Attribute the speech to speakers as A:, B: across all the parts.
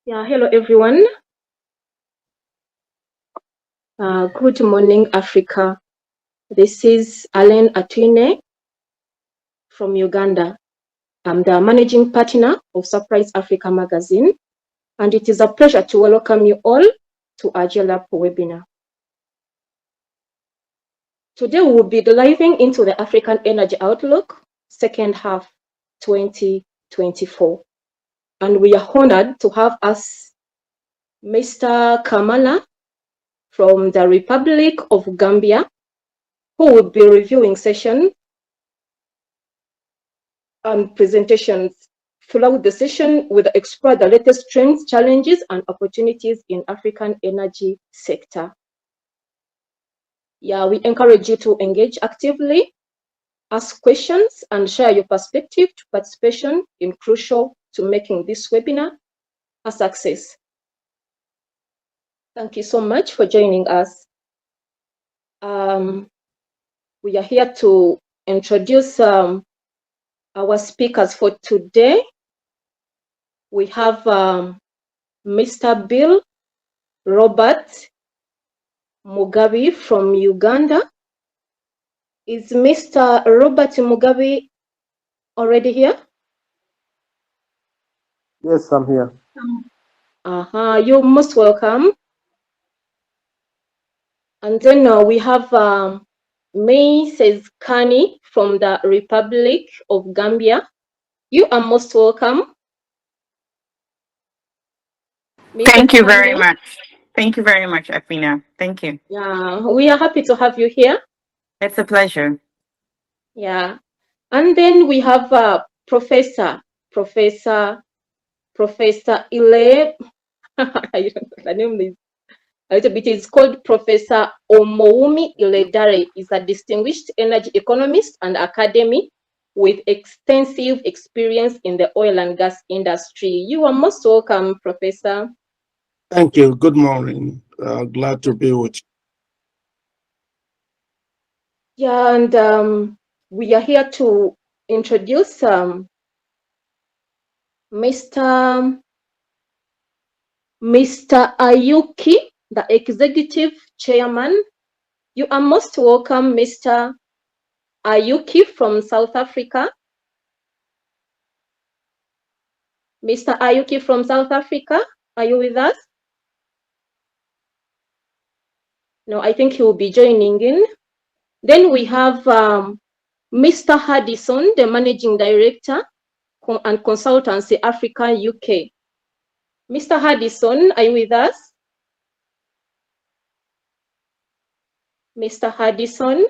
A: Yeah, hello everyone. Good morning, Africa. This is Alain Atwine from Uganda. I'm the managing partner of Surprise Africa magazine, and it is a pleasure to welcome you all to AJERAP webinar. Today we will be diving into the African Energy Outlook, second half 2024. And we are honored to have us Mr. Kamala from the Republic of Gambia, who will be reviewing session and presentations throughout the session with explore the latest trends, challenges, and opportunities in African energy sector. Yeah, we encourage you to engage actively, ask questions, and share your perspective. Participation is crucial to making this webinar a success. Thank you so much for joining us. We are here to introduce our speakers for today. We have Mr. Bill Robert Mugabe from Uganda. Is Mr. Robert Mugabe already here?
B: Yes, I'm here.
A: You're most welcome. And then we have Mrs. Kani from the Republic of Gambia. You are most welcome.
C: Thank you very much. Thank you very much, Afina. Thank you.
A: Yeah, we are happy to have you here.
C: It's a pleasure.
A: Yeah. And then we have Professor Ile. I don't know, the name is a little bit. It's called Professor Omoumi Iledare. Is a distinguished energy economist and academic with extensive experience in the oil and gas industry. You are most welcome, Professor.
B: Thank you. Good morning. Glad to be with you.
A: Yeah, and we are here to introduce Mr. Ayuki, the executive chairman. You are most welcome, Mr. Ayuki from South Africa. Mr. Ayuki from South Africa, are you with us? No, I think he will be joining in. Then we have Mr. Haddison, the managing director and consultancy Africa UK. Mr. Haddison, are you with us? Mr. Haddison?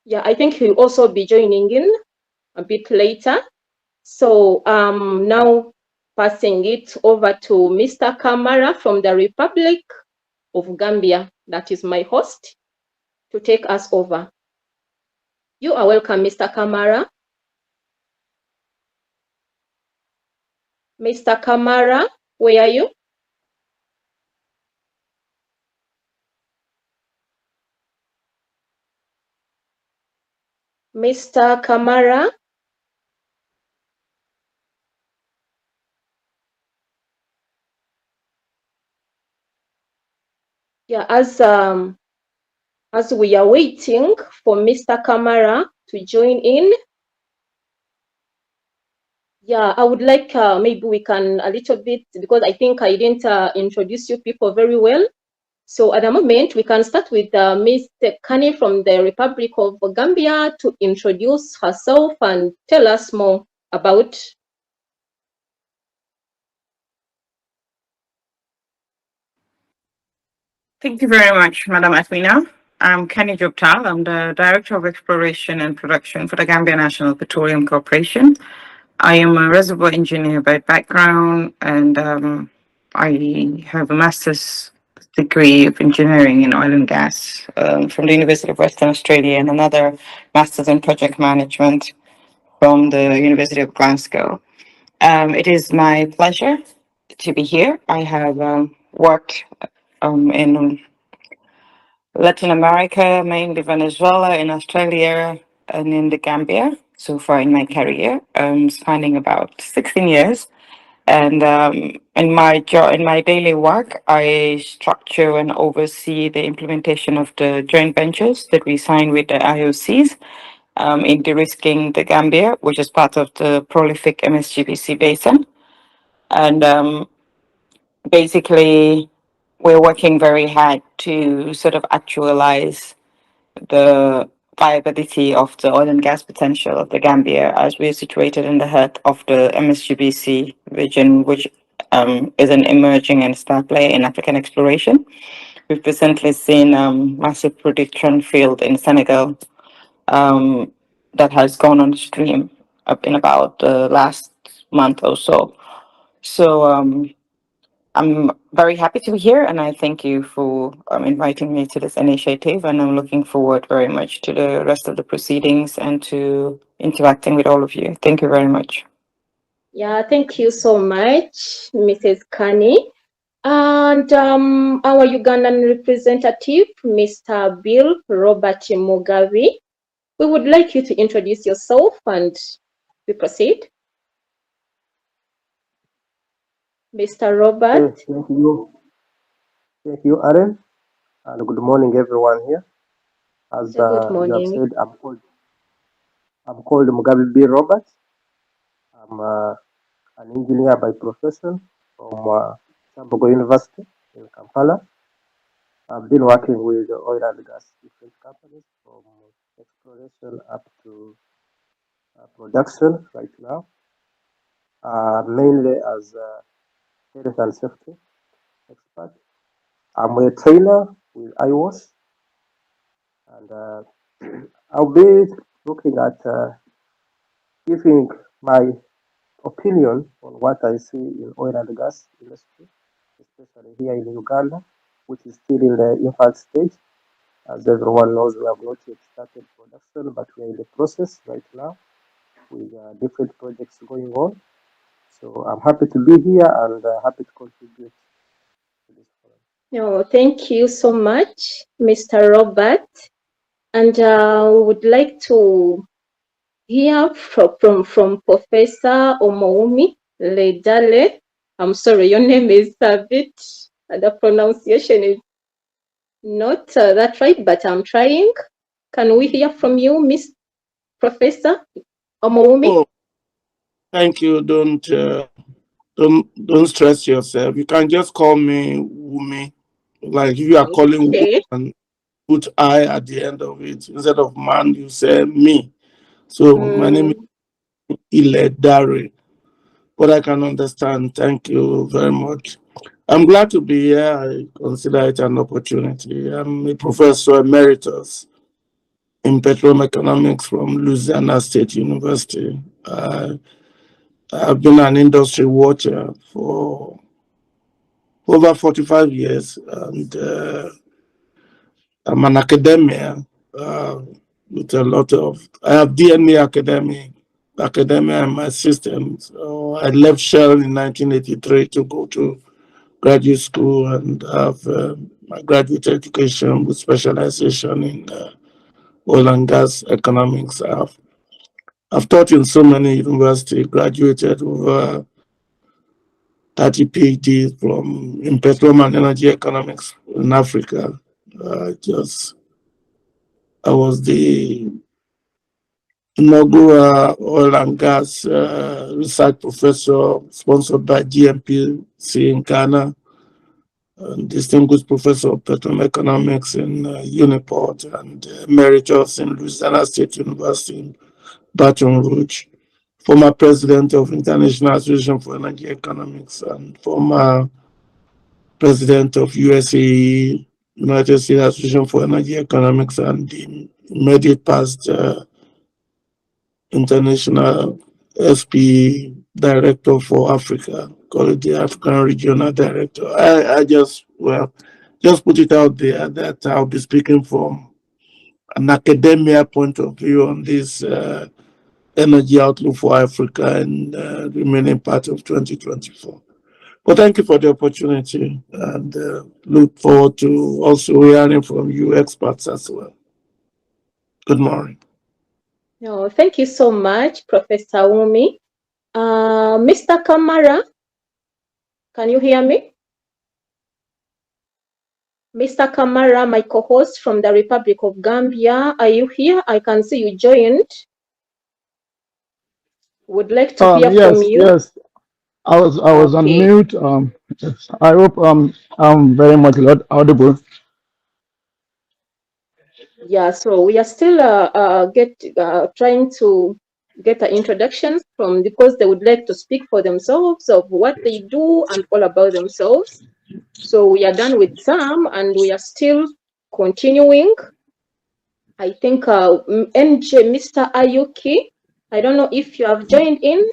A: Yeah, I think he'll also be joining in a bit later. So now passing it over to Mr. Kamara from the Republic of Gambia, that is my host, to take us over. You are welcome, Mr. Kamara. Mr. Kamara, where are you? Mr. Kamara? Yeah, as we are waiting for Mr. Kamara to join in, yeah, I would like maybe we can a little bit, because I think I didn't introduce you people very well. So at the moment, we can start with Ms. Kani from the Republic of Gambia to introduce herself and tell us more about.
C: Thank you very much, Madam Afina. I'm Kenny Joktal. I'm the Director of Exploration and Production for the Gambia National Petroleum Corporation. I am a reservoir engineer by background, and I have a master's degree of engineering in oil and gas from the University of Western Australia, and another master's in project management from the University of Glasgow. It is my pleasure to be here. I have worked in Latin America, mainly Venezuela, in Australia, and in the Gambia so far in my career, spanning about 16 years. And in my daily work, I structure and oversee the implementation of the joint ventures that we sign with the IOCs in de-risking the Gambia, which is part of the prolific MSGBC basin. And basically, we're working very hard to sort of actualize the viability of the oil and gas potential of the Gambia, as we're situated in the heart of the MSGBC region, which is an emerging and star player in African exploration. We've recently seen massive production field in Senegal that has gone on stream up in about the last month or so. So I'm very happy to be here, and I thank you for inviting me to this initiative. And I'm looking forward very much to the rest of the proceedings and to interacting with all of you. Thank you very much.
A: Yeah, thank you so much, Mrs. Kani. And our Ugandan representative, Mr. Bill Robert Mugabe. We would like you to introduce yourself and we proceed. Mr. Robert.
D: Okay, thank you, Aaron, and good morning, everyone here. As
A: Good
D: you have
A: morning.
D: said, I'm called Mugabe B. Robert. I'm an engineer by profession from Sambogo University in Kampala. I've been working with oil and gas different companies from exploration up to production right now, mainly as a health and safety expert. I'm a trainer with IWAS, and I'll be looking at giving my opinion on what I see in oil and gas industry, especially here in Uganda, which is still in the infant stage. As everyone knows, we have not yet started production, but we are in the process right now with different projects going on. So I'm happy to be here and happy to contribute to this forum.
A: No, thank you so much, Mr. Robert. And we would like to hear from Professor Omoumi Ledale. I'm sorry, your name is a bit, the pronunciation is not that right, but I'm trying. Can we hear from you, Miss Professor Omoumi?
B: Oh, thank you. Don't stress yourself. You can just call me Wumi. Like if you are calling
A: Okay.
B: woman, put I at the end of it. Instead of man, you say me. So my name is Iledare. But I can understand. Thank you very much. I'm glad to be here. I consider it an opportunity. I'm a professor emeritus in petroleum economics from Louisiana State University. I've been an industry watcher for over 45 years, and I'm an academia with a lot of. I have DNA academia in my system. So I left Shell in 1983 to go to graduate school and have my graduate education with specialization in oil and gas economics. I've taught in so many universities, graduated over 30 PhDs from in petroleum and energy economics in Africa. I was the inaugural oil and gas research professor sponsored by GMPC in Ghana, and distinguished professor of petroleum economics in Uniport, and emeritus in Louisiana State University in Baton Rouge, former president of International Association for Energy Economics, and former president of USAE, United States Association for Energy Economics, and the immediate past international SP director for Africa, call it the African Regional Director. I just put it out there that I'll be speaking from an academia point of view on this energy outlook for Africa in the remaining part of 2024. Well, thank you for the opportunity, and look forward to also hearing from you experts as well. Good morning.
A: No, thank you so much, Professor Wumi. Mr. Kamara, Can you hear me? Mr. Kamara, my co-host from the Republic of Gambia, are you here? I can see you joined. Would like to hear from
E: Yes,
A: you.
E: yes. I was on
A: Okay.
E: mute. Yes. I hope I'm very much audible.
A: Yeah, so we are still trying to get the introductions from, because they would like to speak for themselves of what they do and all about themselves. So we are done with some and we are still continuing. I think Mr. Ayuki, I don't know if you have joined in.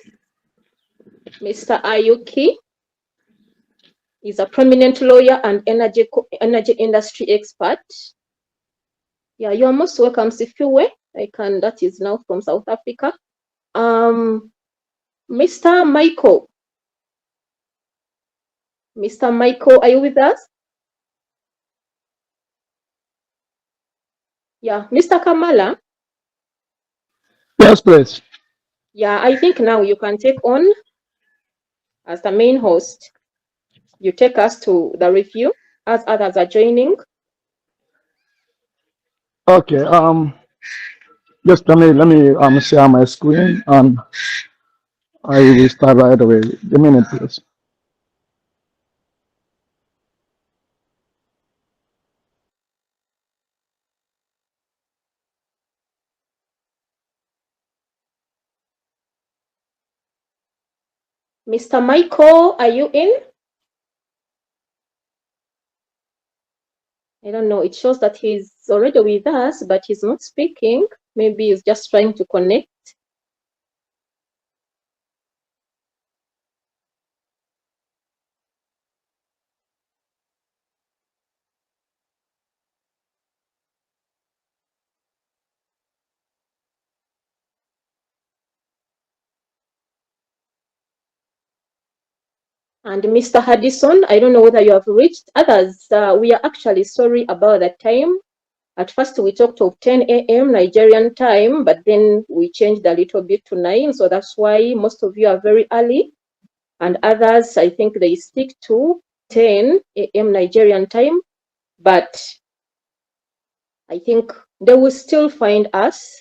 A: Mr. Ayuki is a prominent lawyer and energy industry expert. Yeah, you are most welcome, Sifiwe. That is now from South Africa. Mr. Michael. Mr. Michael, are you with us? Yeah, Mr. Kamala.
E: Yes, please.
A: Yeah, I think now you can take on as the main host. You take us to the review as others are joining.
E: Okay. Just let me share my screen and I will start right away. Give me a minute, please.
A: Mr. Michael, are you in? I don't know. It shows that he's already with us, but he's not speaking. Maybe he's just trying to connect. And Mr. Haddison, I don't know whether you have reached others. We are actually sorry about that time. At first, we talked of 10 a.m. Nigerian time, but then we changed a little bit to 9. So that's why most of you are very early. And others, I think they stick to 10 a.m. Nigerian time. But I think they will still find us.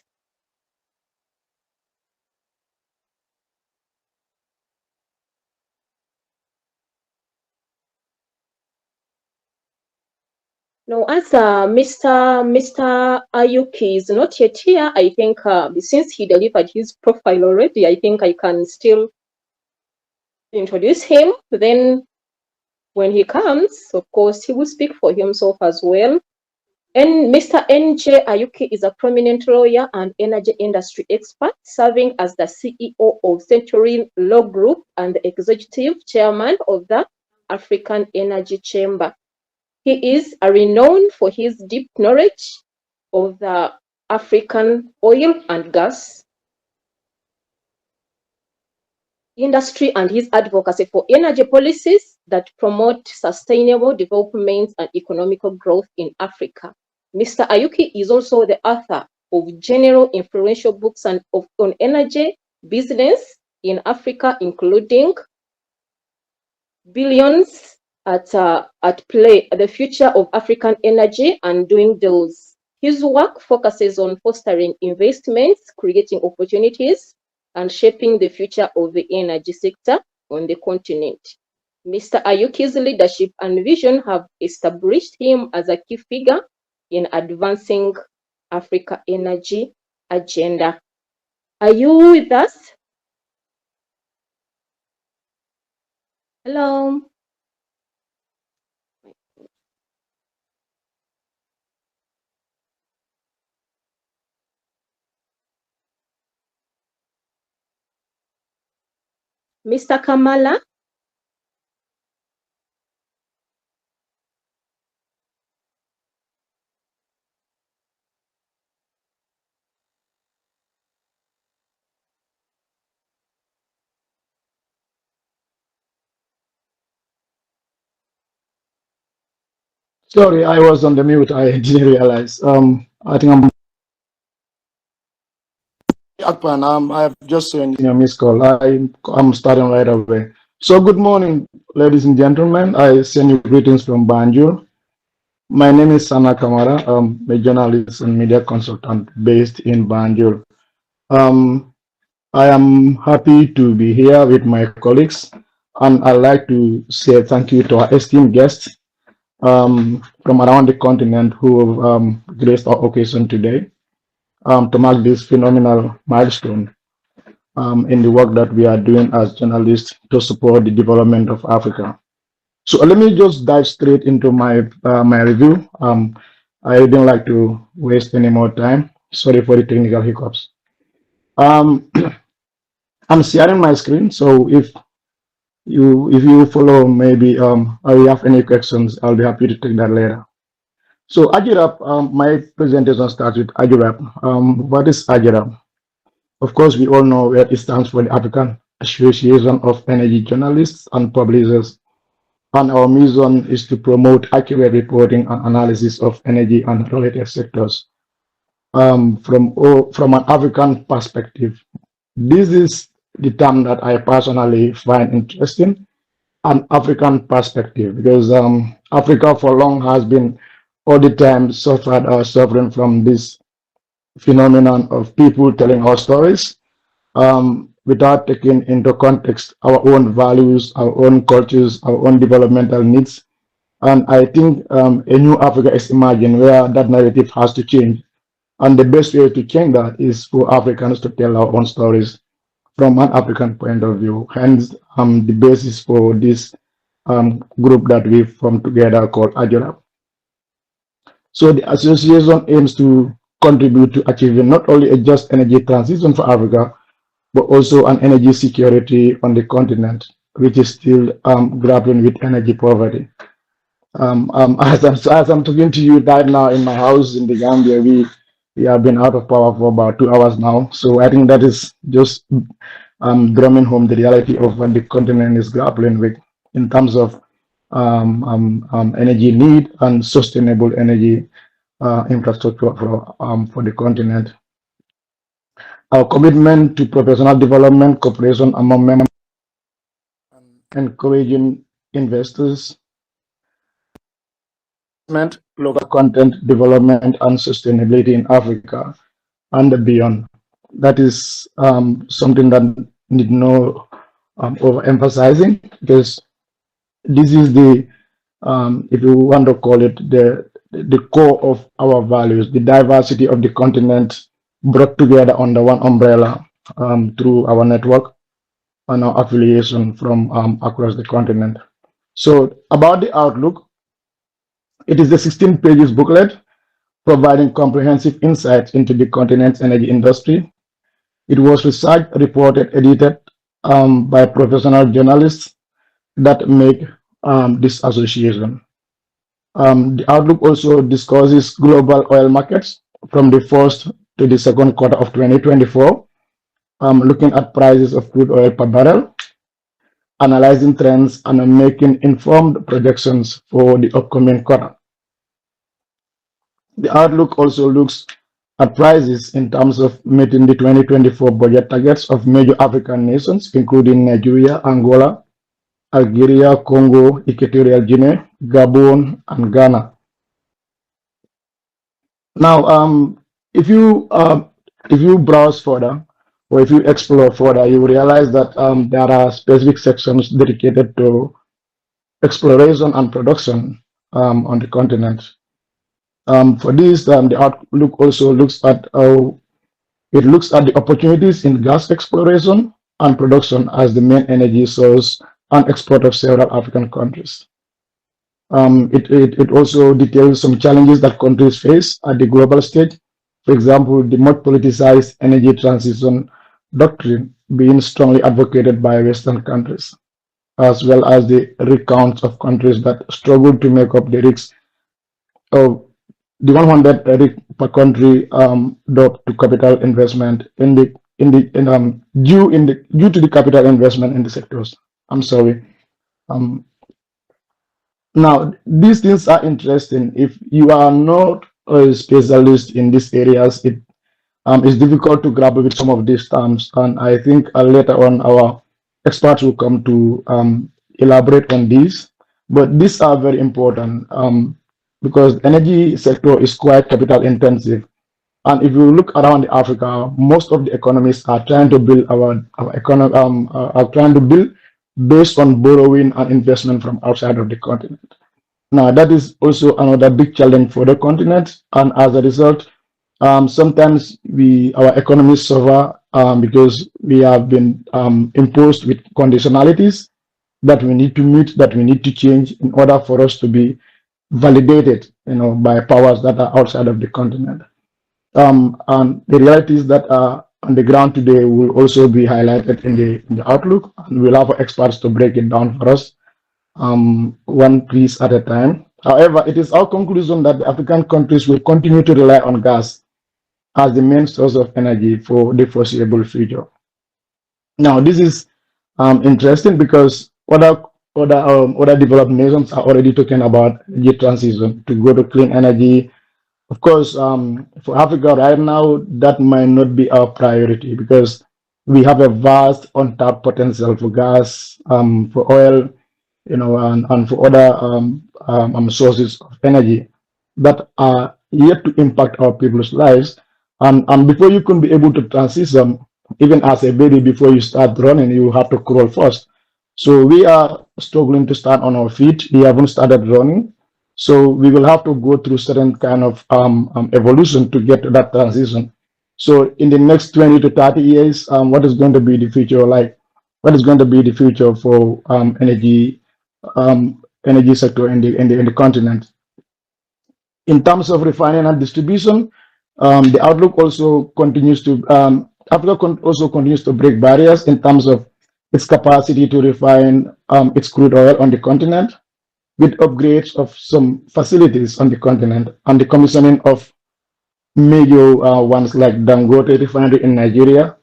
A: Now, as Mr. Ayuki is not yet here, I think since he delivered his profile already, I think I can still introduce him. Then when he comes, of course, he will speak for himself as well. And Mr. NJ Ayuki is a prominent lawyer and energy industry expert, serving as the CEO of Century Law Group and the executive chairman of the African Energy Chamber. He is renowned for his deep knowledge of the African oil and gas industry and his advocacy for energy policies that promote sustainable development and economical growth in Africa. Mr. Ayuki is also the author of general influential books on energy business in Africa, including Billions at Play, the future of African energy and doing deals. His work focuses on fostering investments, creating opportunities, and shaping the future of the energy sector on the continent. Mr. Ayuki's leadership and vision have established him as a key figure in advancing Africa energy agenda. Are you with us? Hello. Mr. Kamala?
E: Sorry, I was on the mute. I didn't realize. I think Akpan, I have just seen your missed call. I'm starting right away. So good morning, ladies and gentlemen. I send you greetings from Banjul. My name is Sana Kamara. I'm a journalist and media consultant based in Banjul. Um, I am happy to be here with my colleagues, and I'd like to say thank you to our esteemed guests from around the continent who have graced our occasion today to mark this phenomenal milestone in the work that we are doing as journalists to support the development of Africa. So let me just dive straight into my review. I didn't like to waste any more time. Sorry for the technical hiccups. Um, I'm sharing my screen, so if you follow, maybe or you have any questions, I'll be happy to take that later. So AJERAP, my presentation starts with AJERAP. What is AJERAP? Of course, we all know that it stands for the African Association of Energy Journalists and Publishers, and our mission is to promote accurate reporting and analysis of energy and related sectors from an African perspective. This is the term that I personally find interesting, an African perspective, because Africa for long has been all the time suffered or suffering from this phenomenon of people telling our stories without taking into context our own values, our own cultures, our own developmental needs. And I think a new Africa is emerging where that narrative has to change. And the best way to change that is for Africans to tell our own stories from an African point of view. Hence, the basis for this group that we formed together called AJERAP. So the association aims to contribute to achieving not only a just energy transition for Africa, but also an energy security on the continent, which is still grappling with energy poverty. As I'm talking to you right now in my house in the Gambia, we have been out of power for about 2 hours now. So I think that is just drumming home the reality of what the continent is grappling with in terms of energy need and sustainable energy infrastructure for the continent. Our commitment to professional development, cooperation among members, encouraging investors, local content development, and sustainability in Africa and beyond. That is something that need no overemphasizing, because this is the, if you want to call it, the core of our values, the diversity of the continent brought together under one umbrella through our network and our affiliation from across the continent. So about the outlook, it is a 16 pages booklet providing comprehensive insights into the continent's energy industry. It was researched, reported, edited by professional journalists that make this association. The outlook also discusses global oil markets from the first to the second quarter of 2024, looking at prices of crude oil per barrel, analyzing trends, and making informed projections for the upcoming quarter. The outlook also looks at prices in terms of meeting the 2024 budget targets of major African nations, including Nigeria, Angola, Algeria, Congo, Equatorial Guinea, Gabon, and Ghana. Now, if you browse further, or if you explore further, you realize that there are specific sections dedicated to exploration and production on the continent. For this, the outlook also looks at the opportunities in gas exploration and production as the main energy source and export of several African countries. It also details some challenges that countries face at the global stage. For example, the much politicized energy transition doctrine being strongly advocated by Western countries, as well as the recounts of countries that struggle to make up the risks of the 100 per country to capital investment due to the capital investment in the sectors. I'm sorry. Now, these things are interesting. If you are not a specialist in these areas, it's difficult to grapple with some of these terms. And I think later on, our experts will come to elaborate on these. But these are very important because the energy sector is quite capital intensive. And if you look around Africa, most of the economies are trying to build our economy, are trying to build based on borrowing and investment from outside of the continent. Now, that is also another big challenge for the continent. And as a result, sometimes our economies suffer because we have been imposed with conditionalities that we need to meet, that we need to change in order for us to be validated, by powers that are outside of the continent. And the realities that are on the ground today will also be highlighted in the outlook, and we'll have experts to break it down for us, one piece at a time. However, it is our conclusion that the African countries will continue to rely on gas as the main source of energy for the foreseeable future. Now, this is interesting because other developed nations are already talking about the transition to go to clean energy. Of course, for Africa right now, that might not be our priority because we have a vast untapped potential for gas, for oil, and for other sources of energy that are yet to impact our people's lives. And before you can be able to transition, even as a baby, before you start running, you have to crawl first. So we are struggling to stand on our feet. We haven't started running. So we will have to go through certain kind of evolution to get to that transition. So in the next 20 to 30 years, what is going to be the future like? What is going to be the future for energy sector in the continent? In terms of refining and distribution, the outlook also continues to Africa also continues to break barriers in terms of its capacity to refine its crude oil on the continent, with upgrades of some facilities on the continent and the commissioning of major ones like Dangote refinery in Nigeria.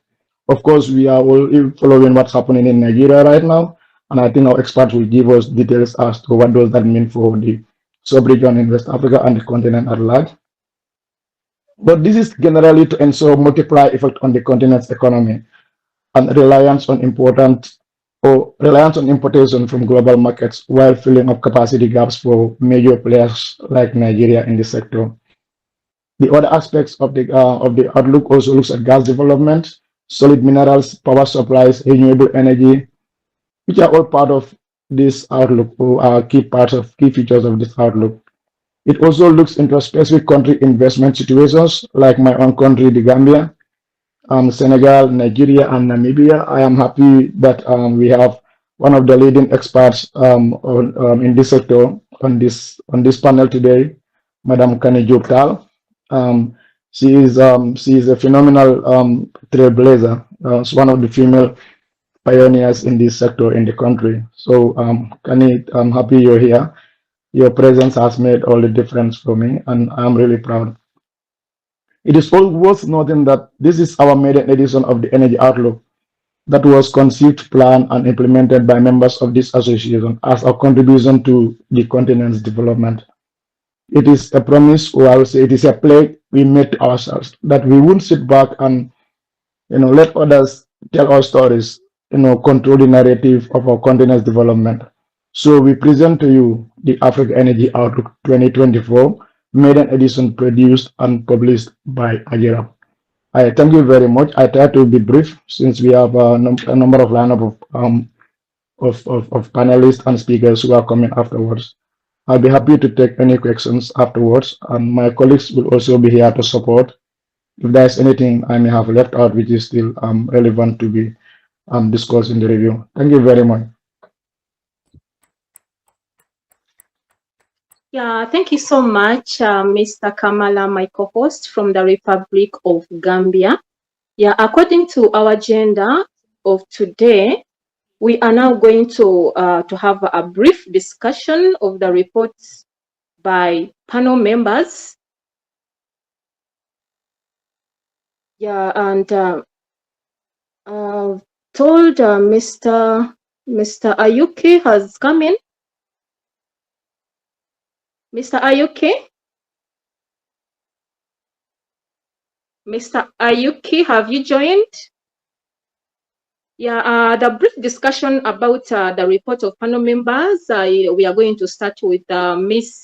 E: Of course, we are all following what's happening in Nigeria right now, and I think our experts will give us details as to what does that mean for the sub-region in West Africa and the continent at large. But this is generally to ensure multiply effect on the continent's economy and reliance on importation from global markets while filling up capacity gaps for major players like Nigeria in the sector. The other aspects of the outlook also looks at gas development, solid minerals, power supplies, renewable energy, which are all part of this outlook or are key features of this outlook. It also looks into specific country investment situations like my own country, the Gambia, Senegal, Nigeria, and Namibia. I am happy that we have one of the leading experts in this sector on this panel today, Madam Kani Joktal. She is a phenomenal trailblazer. She's one of the female pioneers in this sector in the country. So, Kani, I'm happy you're here. Your presence has made all the difference for me, and I'm really proud. It is all worth noting that this is our maiden edition of the Energy Outlook that was conceived, planned, and implemented by members of this association as a contribution to the continent's development. It is a promise, or I would say it is a pledge we made to ourselves that we won't sit back and let others tell our stories, control the narrative of our continent's development. So we present to you the Africa Energy Outlook 2024, maiden edition produced and published by AJERAP. I thank you very much. I try to be brief since we have a number of lineup of panelists and speakers who are coming afterwards. I'll be happy to take any questions afterwards, and my colleagues will also be here to support if there's anything I may have left out which is still relevant to be discussed in the review. Thank you very much.
A: Yeah, thank you so much, Mr. Kamala, my co-host from the Republic of Gambia. Yeah, according to our agenda of today, we are now going to have a brief discussion of the reports by panel members. Yeah, and told Mr. Ayuki has come in. Mr. Ayuki? Mr. Ayuki, have you joined? Yeah, the brief discussion about the report of panel members. We are going to start with Mrs.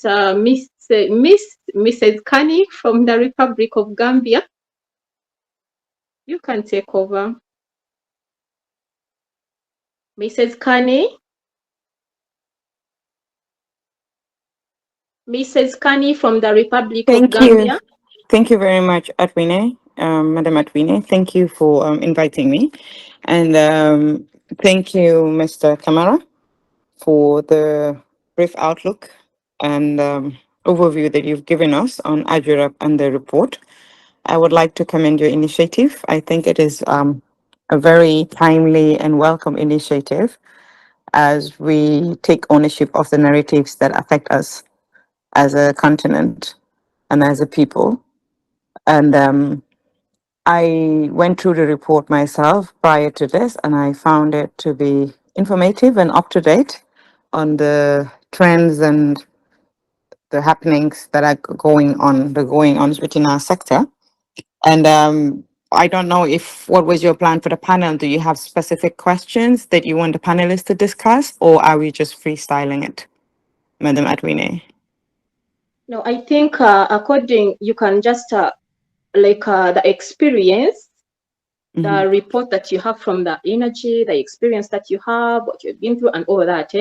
A: Kani from the Republic of Gambia. You can take over. Mrs. Kani. Mrs. Kani from the Republic of Gambia.
C: Thank you very much, Atwine, Madam Atwine. Thank you for inviting me. And thank you, Mr. Kamara, for the brief outlook and overview that you've given us on AJERAP and the report. I would like to commend your initiative. I think it is a very timely and welcome initiative as we take ownership of the narratives that affect us as a continent and as a people. And I went through the report myself prior to this, and I found it to be informative and up to date on the trends and the happenings that are going on, the going ons within our sector. And I don't know if what was your plan for the panel? Do you have specific questions that you want the panelists to discuss, or are we just freestyling it, Madam Atwine?
A: No, I think you can just the experience, the report that you have from the energy, the experience that you have, what you've been through, and all that.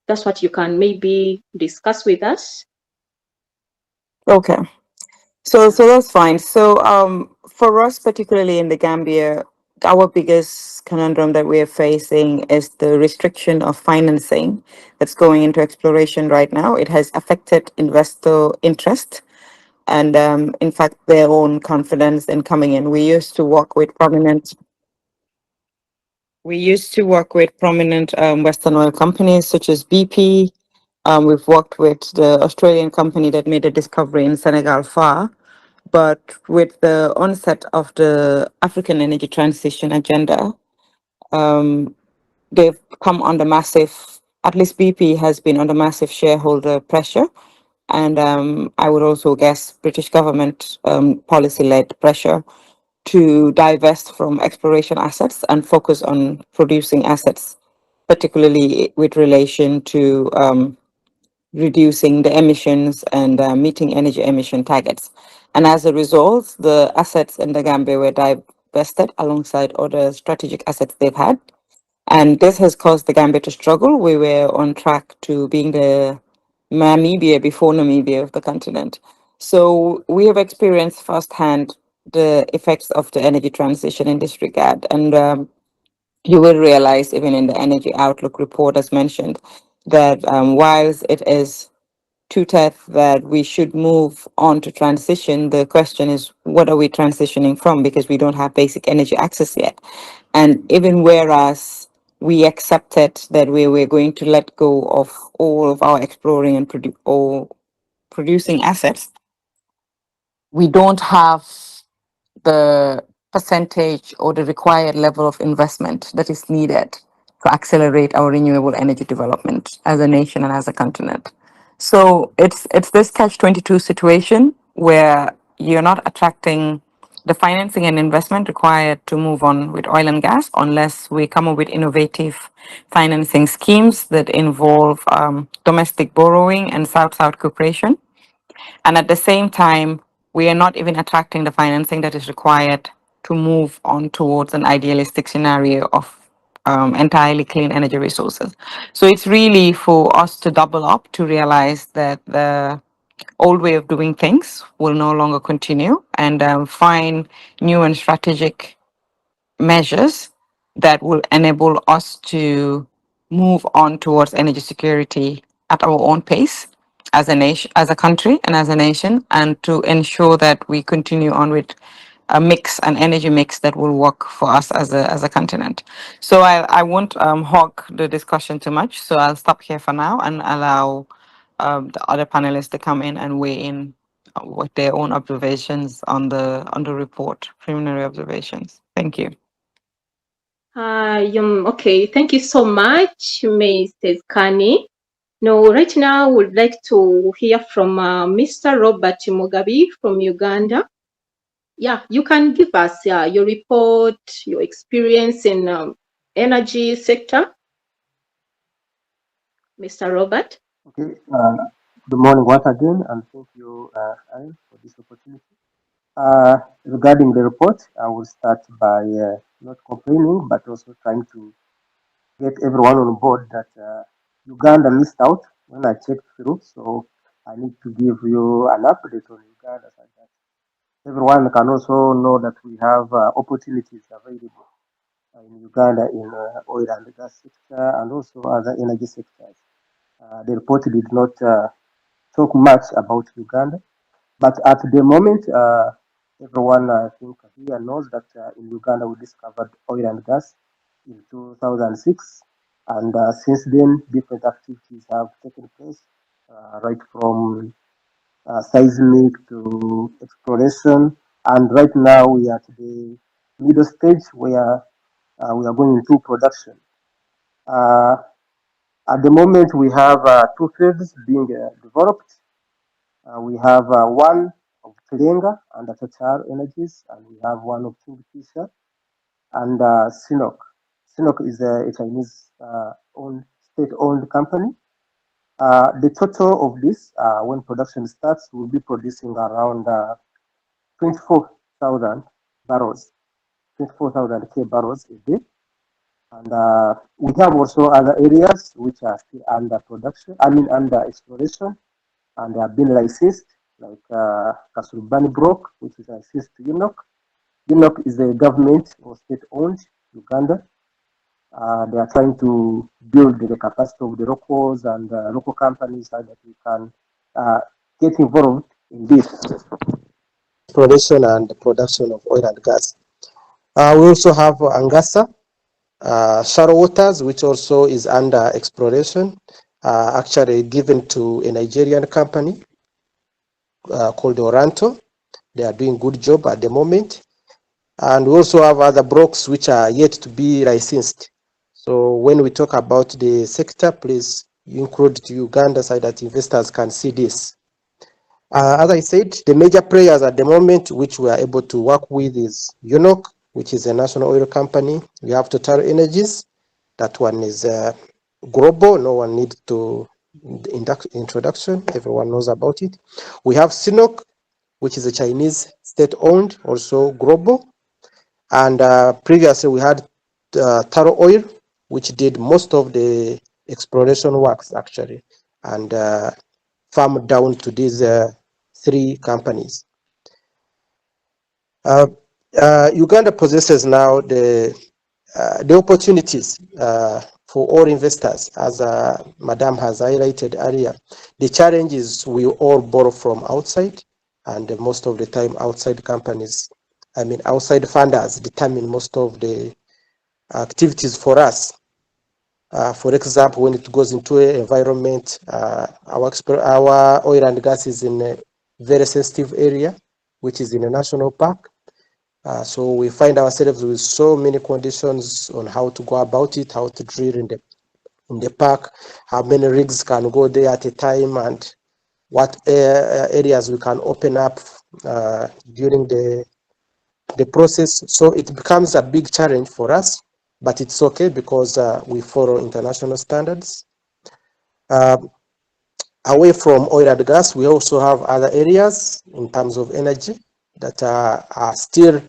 A: That's what you can maybe discuss with us.
C: Okay. So that's fine. So for us, particularly in the Gambia, our biggest conundrum that we are facing is the restriction of financing that's going into exploration right now. It has affected investor interest and, in fact, their own confidence in coming in. We used to work with prominent Western oil companies such as BP. We've worked with the Australian company that made a discovery in Senegal FAR. But with the onset of the African energy transition agenda, they've come under massive, at least BP has been under massive shareholder pressure. And I would also guess British government policy-led pressure to divest from exploration assets and focus on producing assets, particularly with relation to reducing the emissions and meeting energy emission targets. And as a result, the assets in the Gambia were divested alongside other strategic assets they've had. And this has caused the Gambia to struggle. We were on track to being the Namibia before Namibia of the continent. So we have experienced firsthand the effects of the energy transition in this regard. And you will realize, even in the Energy Outlook report, as mentioned, that whilst it is tutored that we should move on to transition, the question is, what are we transitioning from? Because we don't have basic energy access yet. And even whereas we accepted that we were going to let go of all of our exploring and producing assets, we don't have the percentage or the required level of investment that is needed to accelerate our renewable energy development as a nation and as a continent. So it's this catch-22 situation where you're not attracting the financing and investment required to move on with oil and gas unless we come up with innovative financing schemes that involve domestic borrowing and South-South cooperation. And at the same time, we are not even attracting the financing that is required to move on towards an idealistic scenario of entirely clean energy resources. So it's really for us to double up to realize that the old way of doing things will no longer continue and find new and strategic measures that will enable us to move on towards energy security at our own pace as a nation, as a country, and as a nation, and to ensure that we continue on with a mix, an energy mix that will work for us as a continent. So I won't hog the discussion too much. So I'll stop here for now and allow the other panelists to come in and weigh in with their own observations on the report, preliminary observations. Thank you.
A: Okay, thank you so much, Mrs. Kani. Now, right now, we'd like to hear from Mr. Robert Mugabe from Uganda. Yeah, you can give us your report, your experience in energy sector. Mr. Robert.
D: Okay. Good morning once again, and thank you, Anne, for this opportunity. Regarding the report, I will start by not complaining, but also trying to get everyone on board that Uganda missed out when I checked through. So I need to give you an update on Uganda so that everyone can also know that we have opportunities available in Uganda in oil and gas sector and also other energy sectors. The report did not talk much about Uganda, but at the moment, everyone I think here knows that in Uganda we discovered oil and gas in 2006, and since then different activities have taken place, right from seismic to exploration, and right now we are at the middle stage where we are going into production. Uh, at the moment, we have two fields being developed. We have one of Telenga and Total Energies, and we have one of Kingfisher and Sinok. Sinok is a Chinese state-owned company. The total of this, when production starts, will be producing around 24,000 barrels, 24,000 K barrels a day. And we have also other areas which are still under production, under exploration, and they have been licensed, like Kasurubani Block, which is licensed to UNOC. UNOC is a government or state-owned Uganda. They are trying to build the capacity of the locals and local companies so that we can get involved in this exploration and production of oil and gas. We also have Angasa, shallow waters, which also is under exploration, actually given to a Nigerian company called Oranto. They are doing good job at the moment. And we also have other blocks which are yet to be licensed. So when we talk about the sector, please include to Uganda so that investors can see this. As I said, the major players at the moment which we are able to work with is UNOC, which is a national oil company. We have Total Energies. That one is global. No one needs to introduction. Everyone knows about it. We have Sinok, which is a Chinese state-owned, also global. And previously we had Taro Oil, which did most of the exploration works actually, and farmed down to these three companies. Uganda possesses now the opportunities for all investors, as Madam has highlighted earlier. The challenge is we all borrow from outside, and most of the time outside companies, outside funders determine most of the activities for us. For example, when it goes into an environment, our oil and gas is in a very sensitive area, which is in a national park. So we find ourselves with so many conditions on how to go about it, how to drill in the park, how many rigs can go there at a time, and what areas we can open up during the process. So it becomes a big challenge for us, but it's okay because we follow international standards. Away from oil and gas, we also have other areas in terms of energy that are still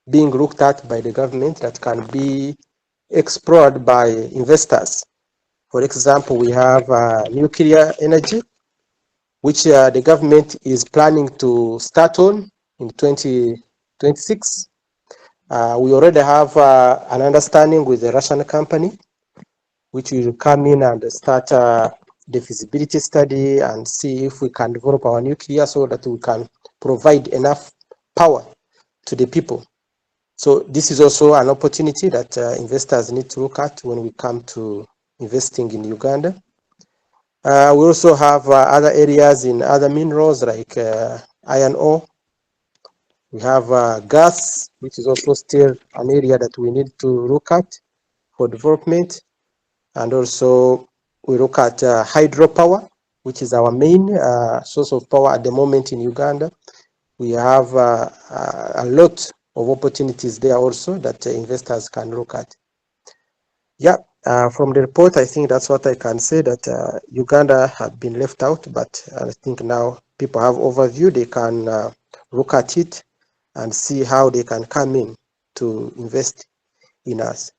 D: being looked at by the government that can be explored by investors. For example, we have nuclear energy, which the government is planning to start on in 2026. We already have an understanding with the Russian company, which will come in and start the feasibility study and see if we can develop our nuclear so that we can provide enough power to the people. So this is also an opportunity that investors need to look at when we come to investing in Uganda. We also have other areas in other minerals like iron ore. We have gas, which is also still an area that we need to look at for development. And also we look at hydropower, which is our main source of power at the moment in Uganda. We have a lot of opportunities there also that investors can look at. Yeah, from the report, I think that's what I can say, that Uganda had been left out, but I think now people have overview. They can look at it and see how they can come in to invest in us.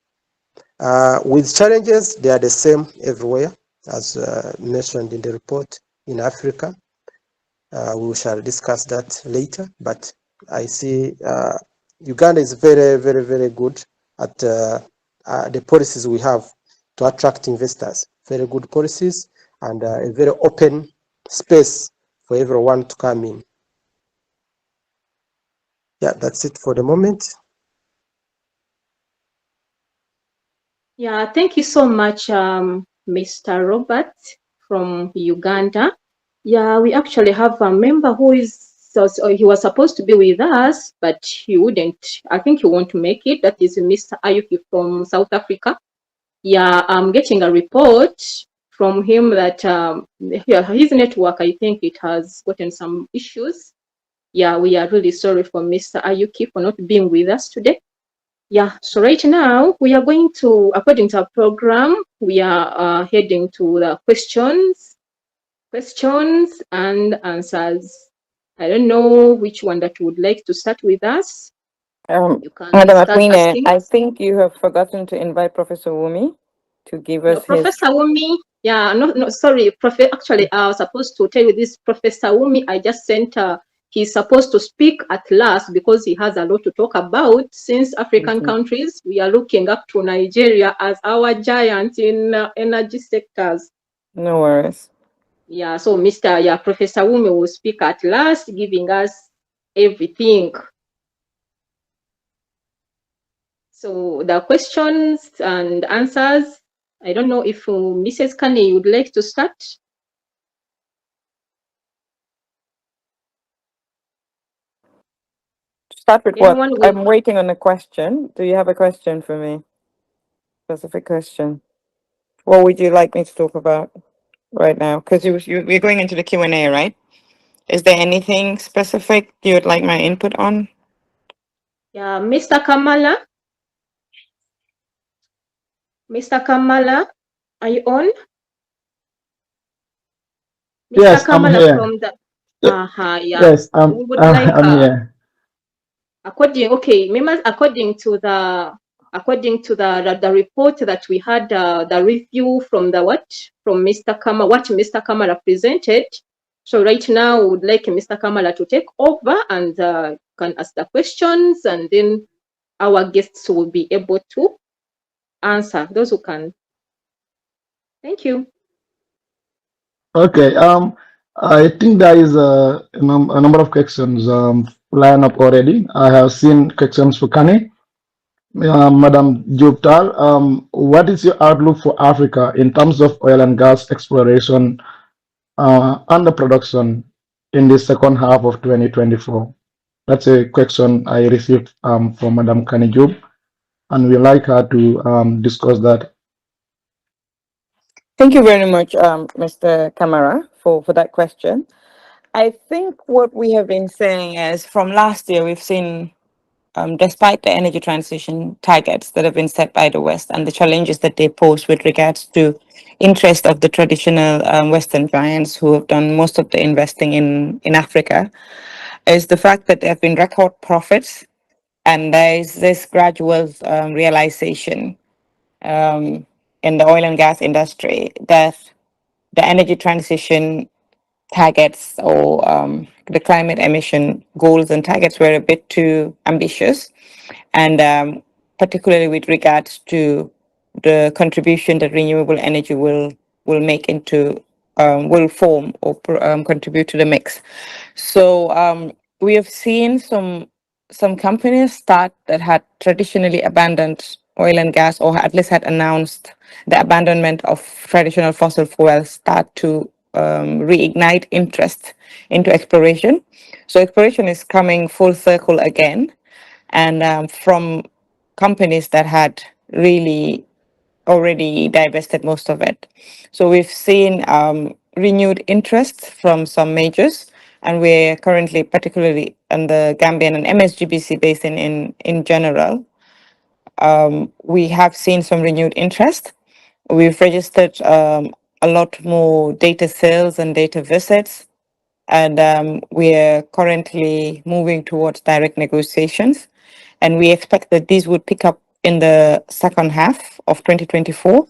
D: With challenges, they are the same everywhere, as mentioned in the report in Africa. We shall discuss that later, but I see Uganda is very, very, very good at the policies we have to attract investors. Very good policies and a very open space for everyone to come in. Yeah, that's it for the moment.
A: Yeah, thank you so much, Mr. Robert from Uganda. Yeah, we actually have a member who he was supposed to be with us, but he wouldn't. I think he won't make it. That is Mr. Ayuki from South Africa. Yeah, I'm getting a report from him that his network, I think it has gotten some issues. Yeah, we are really sorry for Mr. Ayuki for not being with us today. Yeah, so right now we are going to, according to our program, we are heading to the questions and answers. I don't know which one that would like to start with us. You can
C: Madam
A: start
C: Athena,
A: asking
C: I
A: us.
C: think you have forgotten to invite Professor Wumi to give
A: No,
C: us his.
A: Professor Wumi. Yeah, no, sorry. Actually, I was supposed to tell you this. Professor Wumi, I just sent he's supposed to speak at last because he has a lot to talk about. Since African countries, we are looking up to Nigeria as our giant in energy sectors.
C: No worries.
A: Yeah, so Professor Wumi will speak at last, giving us everything. So the questions and answers, I don't know if Mrs. Kane would like to start.
C: Start with what? I'm waiting on a question. Do you have a question for me? Specific question. What would you like me to talk about right now? Because we're going into the Q&A, right? Is there anything specific you would like my input on?
A: Yeah, Mr. Kamala. Mr. Kamala, are you on? Mr.
E: Yes,
A: Kamala
E: I'm here.
A: from the
E: Yeah.
A: yeah.
E: Yes,
A: We would like
E: I'm here.
A: According to the report that we had, the review from from Mr. Kamala, what Mr. Kamala presented. So right now, we would like Mr. Kamala to take over and can ask the questions, and then our guests will be able to answer. Those who can. Thank you.
E: Okay. I think there is a number of questions lined up already. I have seen questions for Kani. Madam Juptal, what is your outlook for Africa in terms of oil and gas exploration and the production in the second half of 2024? That's a question I received from Madam Kani Jub, and we like her to discuss that.
C: Thank you very much, Mr. Kamara, for that question. I think what we have been saying is from last year, we've seen, despite the energy transition targets that have been set by the West and the challenges that they pose with regards to interest of the traditional Western giants who have done most of the investing in Africa, is the fact that there have been record profits and there is this gradual realization in the oil and gas industry that the energy transition targets or the climate emission goals and targets were a bit too ambitious, and particularly with regards to the contribution that renewable energy will make into will form or contribute to the mix. So we have seen some companies start that had traditionally abandoned oil and gas, or at least had announced the abandonment of traditional fossil fuels, start to reignite interest into exploration. So exploration is coming full circle again, and from companies that had really already divested most of it. So we've seen renewed interest from some majors, and we're currently, particularly in the Gambian and MSGBC basin in general, we have seen some renewed interest. We've registered a lot more data sales and data visits, and we're currently moving towards direct negotiations. And we expect that these would pick up in the second half of 2024.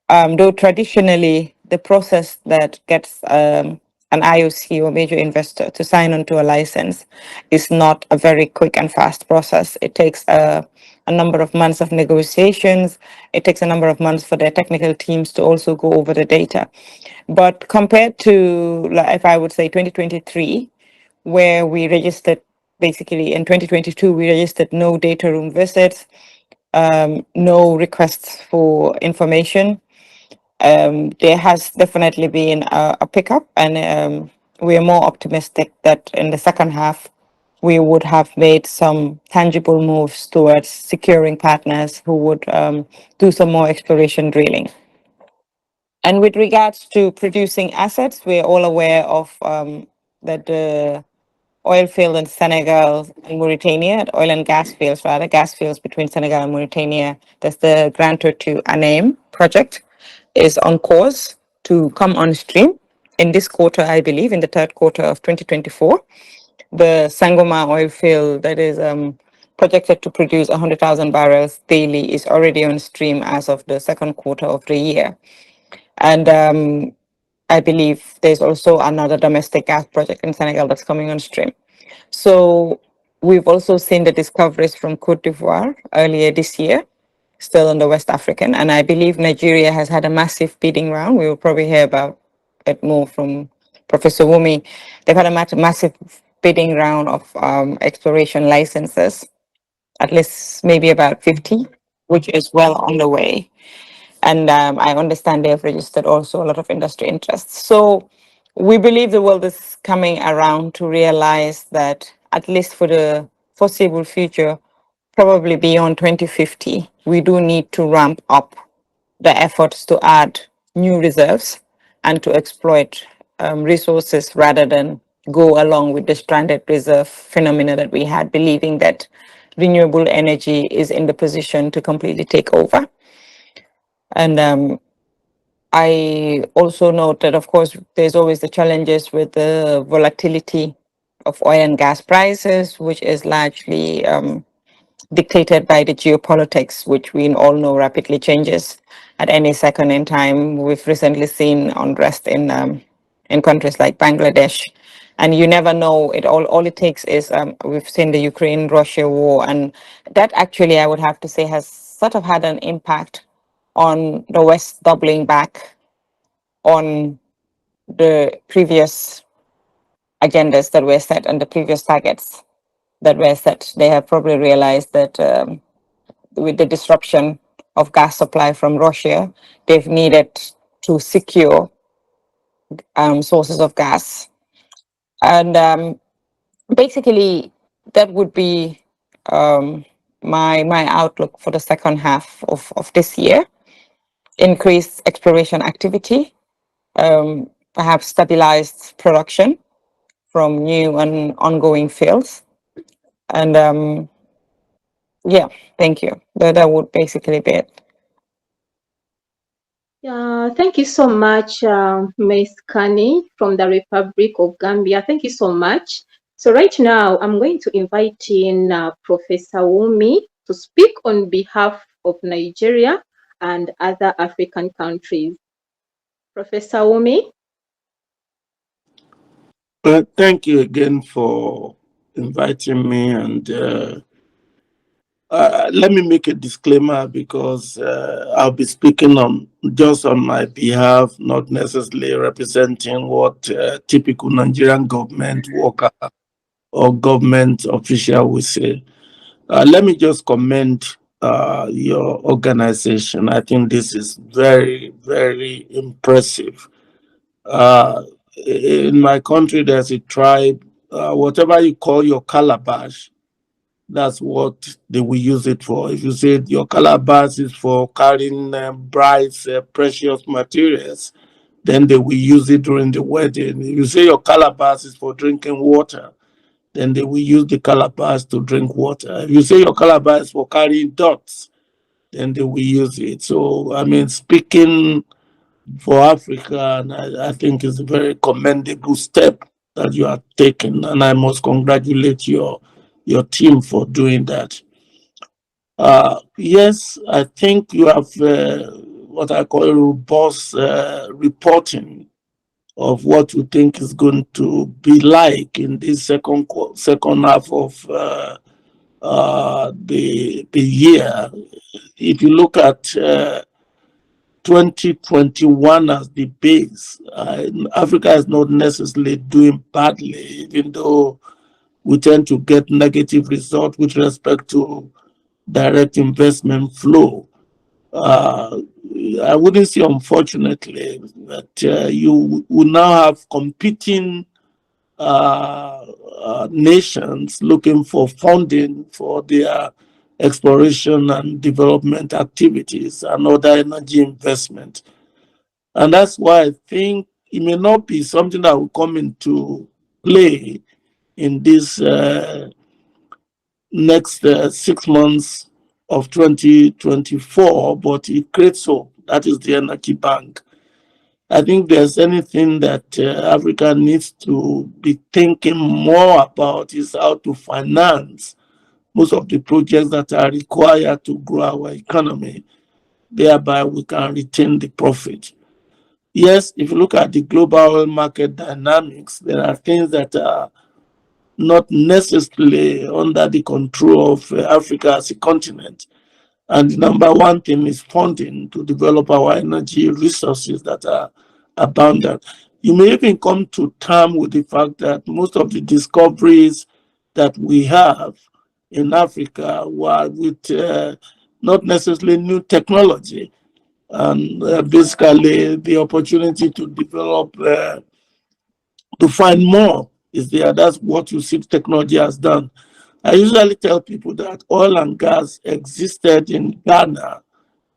C: Though traditionally, the process that gets an IOC or major investor to sign onto a license is not a very quick and fast process. It takes a number of months of negotiations. It takes a number of months for their technical teams to also go over the data. But compared to, like, if I would say 2023, where we registered, basically in 2022, we registered no data room visits, no requests for information. There has definitely been a pickup, and we are more optimistic that in the second half, we would have made some tangible moves towards securing partners who would do some more exploration drilling. And with regards to producing assets, we're all aware of that the oil field in Senegal and Mauritania, oil and gas fields, rather, gas fields between Senegal and Mauritania, that's the Grand Tortue ANEM project, is on course to come on stream in this quarter, I believe, in the third quarter of 2024. The Sangoma oil field that is projected to produce 100,000 barrels daily is already on stream as of the second quarter of the year. And I believe there's also another domestic gas project in Senegal that's coming on stream. So we've also seen the discoveries from Cote d'Ivoire earlier this year, still in the West African. And I believe Nigeria has had a massive bidding round. We will probably hear about it more from Professor Wumi. They've had a massive bidding round of exploration licenses, at least maybe about 50, which is well on the way. And I understand they have registered also a lot of industry interest. So we believe the world is coming around to realize that, at least for the foreseeable future, probably beyond 2050, we do need to ramp up the efforts to add new reserves and to exploit resources rather than go along with the stranded reserve phenomena that we had, believing that renewable energy is in the position to completely take over. And I also note that, of course, there's always the challenges with the volatility of oil and gas prices, which is largely dictated by the geopolitics, which we all know rapidly changes at any second in time. We've recently seen unrest in countries like Bangladesh, and you never know. All it takes is we've seen the Ukraine-Russia war, and that actually, I would have to say, has sort of had an impact on the West doubling back on the previous agendas that were set and the previous targets that were set. They have probably realized that with the disruption of gas supply from Russia, they've needed to secure sources of gas. And basically, that would be my outlook for the second half of this year. Increased exploration activity, perhaps stabilized production from new and ongoing fields. And yeah, thank you. That would basically be it.
A: Yeah, thank you so much, Ms. Kani from the Republic of Gambia. Thank you so much. So right now, I'm going to invite in Professor Wumi to speak on behalf of Nigeria and other African countries. Professor Wumi.
B: Thank you again for inviting me, and let me make a disclaimer, because I'll be speaking on just on my behalf, not necessarily representing what typical Nigerian government worker or government official will say. Let me just commend your organization. I think this is very, very impressive. In my country, there's a tribe, whatever you call your calabash, that's what they will use it for. If you say your calabash is for carrying bright, precious materials, then they will use it during the wedding. If you say your calabash is for drinking water, then they will use the calabash to drink water. If you say your calabash is for carrying dots, then they will use it. So, I mean, speaking for Africa, and I think it's a very commendable step that you are taking, and I must congratulate your team for doing that. Yes, I think you have what I call robust reporting of what you think is going to be like in this second half of the year. If you look at 2021 as the base, Africa is not necessarily doing badly, even though we tend to get negative results with respect to direct investment flow. I wouldn't say, unfortunately, that you will now have competing nations looking for funding for their exploration and development activities and other energy investment. And that's why I think it may not be something that will come into play in this next 6 months of 2024, but it creates hope. That is the Energy Bank. I think there's anything that Africa needs to be thinking more about is how to finance most of the projects that are required to grow our economy. Thereby, we can retain the profit. Yes, if you look at the global oil market dynamics, there are things that are not necessarily under the control of Africa as a continent. And the number one thing is funding to develop our energy resources that are abundant. You may even come to terms with the fact that most of the discoveries that we have in Africa were with not necessarily new technology, and basically the opportunity to develop, to find more is there. That's what you see technology has done. I usually tell people that oil and gas existed in Ghana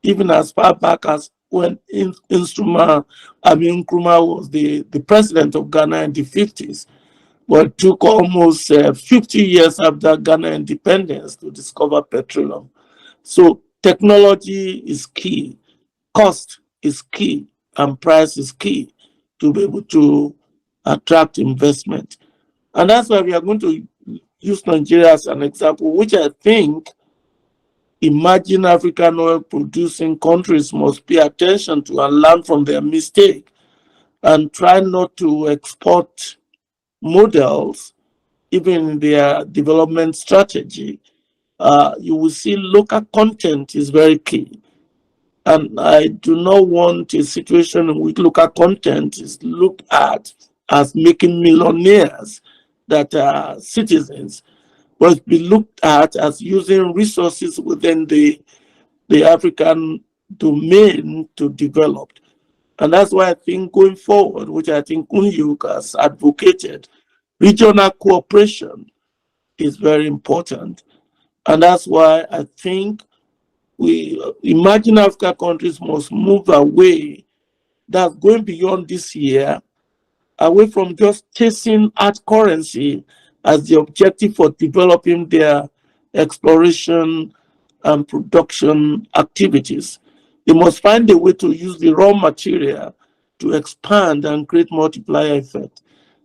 B: even as far back as when Nkrumah was the president of Ghana in the 50s. But it took almost 50 years after Ghana independence to discover petroleum. So technology is key, cost is key, and price is key to be able to attract investment. And that's why we are going to use Nigeria as an example, which I think emerging African oil producing countries must pay attention to and learn from their mistake and try not to export models even in their development strategy. You will see local content is very key. And I do not want a situation in which local content is looked at as making millionaires that are citizens, but be looked at as using resources within the African domain to develop. And that's why I think going forward, which I think UNYUK has advocated, regional cooperation is very important. And that's why I think we emerging Africa countries must move away, that's going beyond this year, away from just chasing hard currency as the objective for developing their exploration and production activities. They must find a way to use the raw material to expand and create multiplier effect.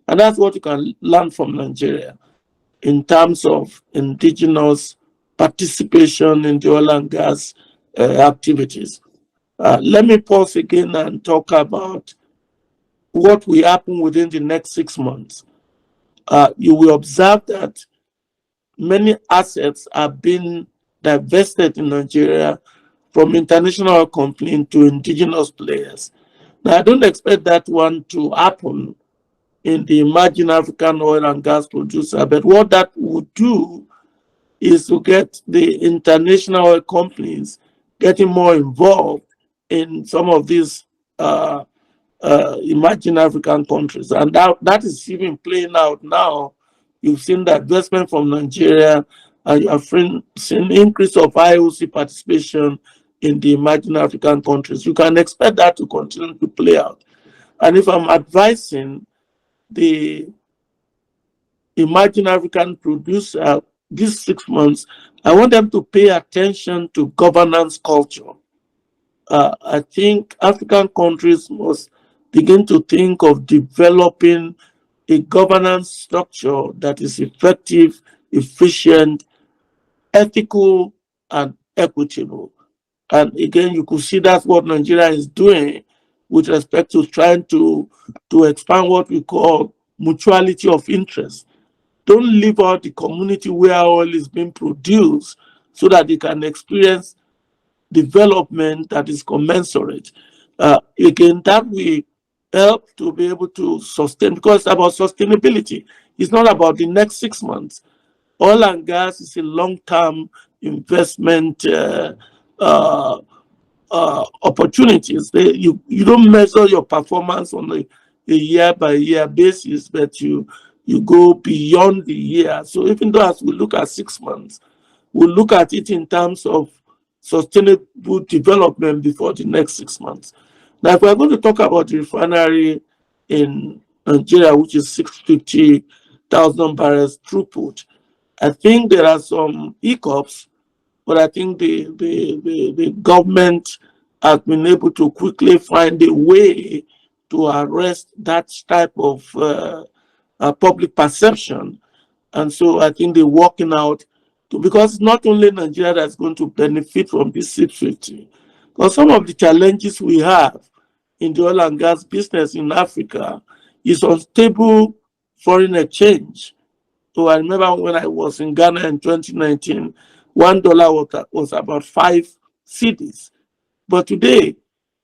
B: And that's what you can learn from Nigeria in terms of indigenous participation in the oil and gas activities. Let me pause again and talk about what will happen within the next 6 months. You will observe that many assets are being divested in Nigeria from international companies to indigenous players. Now, I don't expect that one to happen in the emerging African oil and gas producer, but what that would do is to get the international oil companies getting more involved in some of these emerging African countries. And that is even playing out now. You've seen the investment from Nigeria, and you have seen increase of IOC participation in the emerging African countries. You can expect that to continue to play out. And if I'm advising the emerging African producer these 6 months, I want them to pay attention to governance culture. I think African countries must begin to think of developing a governance structure that is effective, efficient, ethical, and equitable. And again, you could see that's what Nigeria is doing with respect to trying to expand what we call mutuality of interest. Don't leave out the community where oil is being produced so that they can experience development that is commensurate. Again, that will help to be able to sustain, because it's about sustainability. It's not about the next 6 months. Oil and gas is a long-term investment opportunities. You don't measure your performance on a year-by-year basis, but you go beyond the year. So even though as we look at 6 months, we'll look at it in terms of sustainable development before the next 6 months. Now, if we're going to talk about the refinery in Nigeria, which is 650,000 barrels throughput, I think there are some hiccups, but I think the government has been able to quickly find a way to arrest that type of public perception. And so I think they're working out because not only Nigeria that's going to benefit from this 650, because some of the challenges we have in the oil and gas business in Africa is unstable foreign exchange. So I remember when I was in Ghana in 2019, $1 was about 5 cedis. But today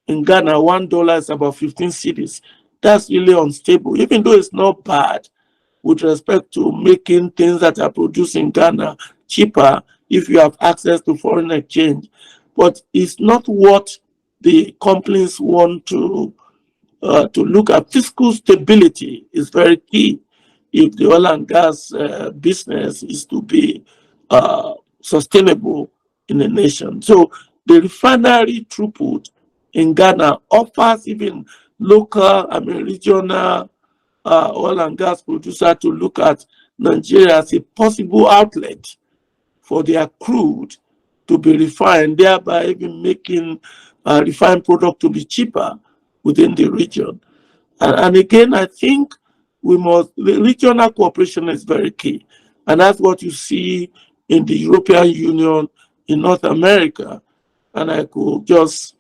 B: in Ghana, $1 is about 15 cedis. That's really unstable, even though it's not bad with respect to making things that are produced in Ghana cheaper if you have access to foreign exchange. But it's not what the companies want to look at. Fiscal stability is very key if the oil and gas business is to be sustainable in the nation. So the refinery throughput in Ghana offers even local, regional oil and gas producer to look at Nigeria as a possible outlet for their crude to be refined, thereby even making refined product to be cheaper within the region. And again, I think the regional cooperation is very key. And that's what you see in the European Union, in North America. And I could just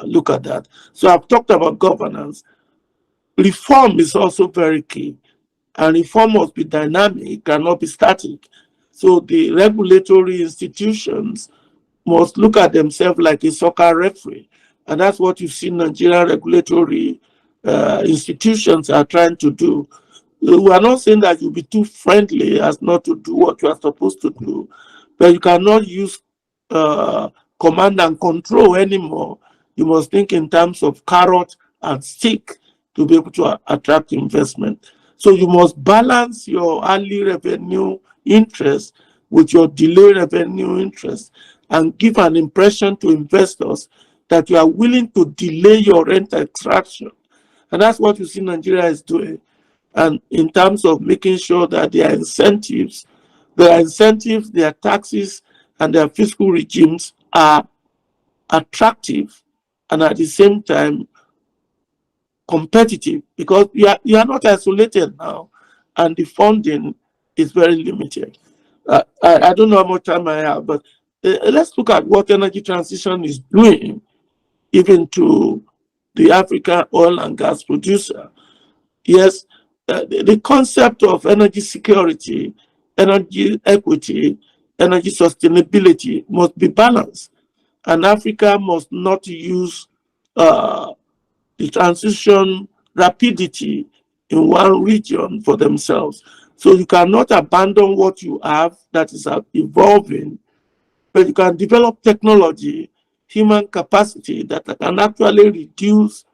B: look at that. So I've talked about governance. Reform is also very key. And reform must be dynamic, cannot be static. So the regulatory institutions must look at themselves like a soccer referee. And that's what you see Nigerian regulatory institutions are trying to do. We are not saying that you be too friendly as not to do what you are supposed to do, but you cannot use command and control anymore. You must think in terms of carrot and stick to be able to attract investment. So you must balance your early revenue interest with your delay revenue interest and give an impression to investors that you are willing to delay your rent extraction. And that's what you see Nigeria is doing. And in terms of making sure that their incentives, their taxes, and their fiscal regimes are attractive and at the same time competitive, because you are not isolated now and the funding is very limited. I don't know how much time I have, but let's look at what energy transition is doing even to the African oil and gas producer. Yes, the concept of energy security, energy equity, energy sustainability must be balanced. And Africa must not use the transition rapidity in one region for themselves. So you cannot abandon what you have that is evolving, but you can develop technology, human capacity that can actually reduce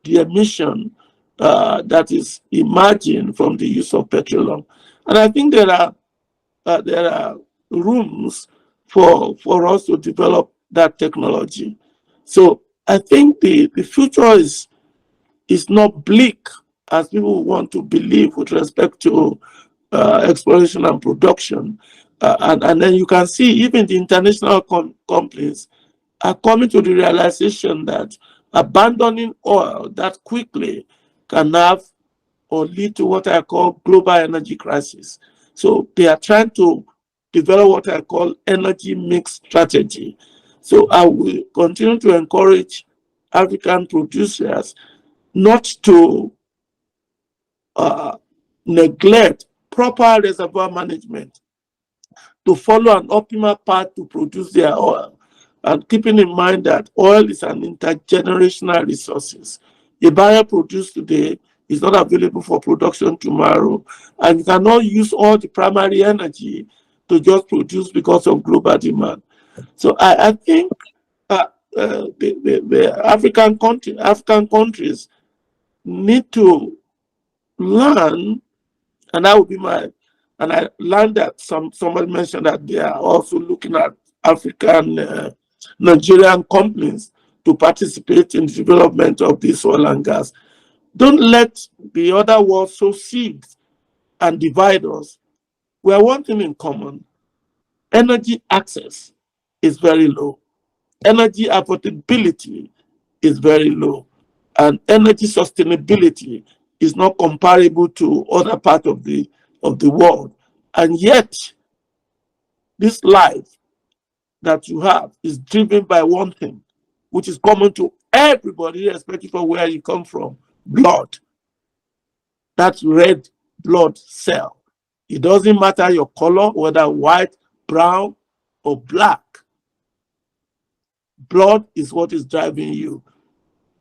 B: the emission that is emerging from the use of petroleum. And I think there are rooms for us to develop that technology. So I think the future is not bleak as people want to believe with respect to exploration and production. And then you can see even the international companies are coming to the realization that abandoning oil that quickly can have or lead to what I call global energy crisis. So they are trying to develop what I call energy mix strategy. So I will continue to encourage African producers not to neglect proper reservoir management, to follow an optimal path to produce their oil, and keeping in mind that oil is an intergenerational resource. A barrel produced today is not available for production tomorrow, and you cannot use all the primary energy to just produce because of global demand. So I think the African countries need to learn, and that would be my, and I learned that somebody mentioned that they are also looking at African Nigerian companies to participate in the development of this oil and gas. Don't let the other world sow seeds and divide us. We are one thing in common. Energy access is very low. Energy affordability is very low. And energy sustainability is not comparable to other parts of the world. And yet, this life that you have is driven by one thing, which is common to everybody, irrespective of where you come from: blood. That's red blood cell. It doesn't matter your color, whether white, brown, or black. Blood is what is driving you.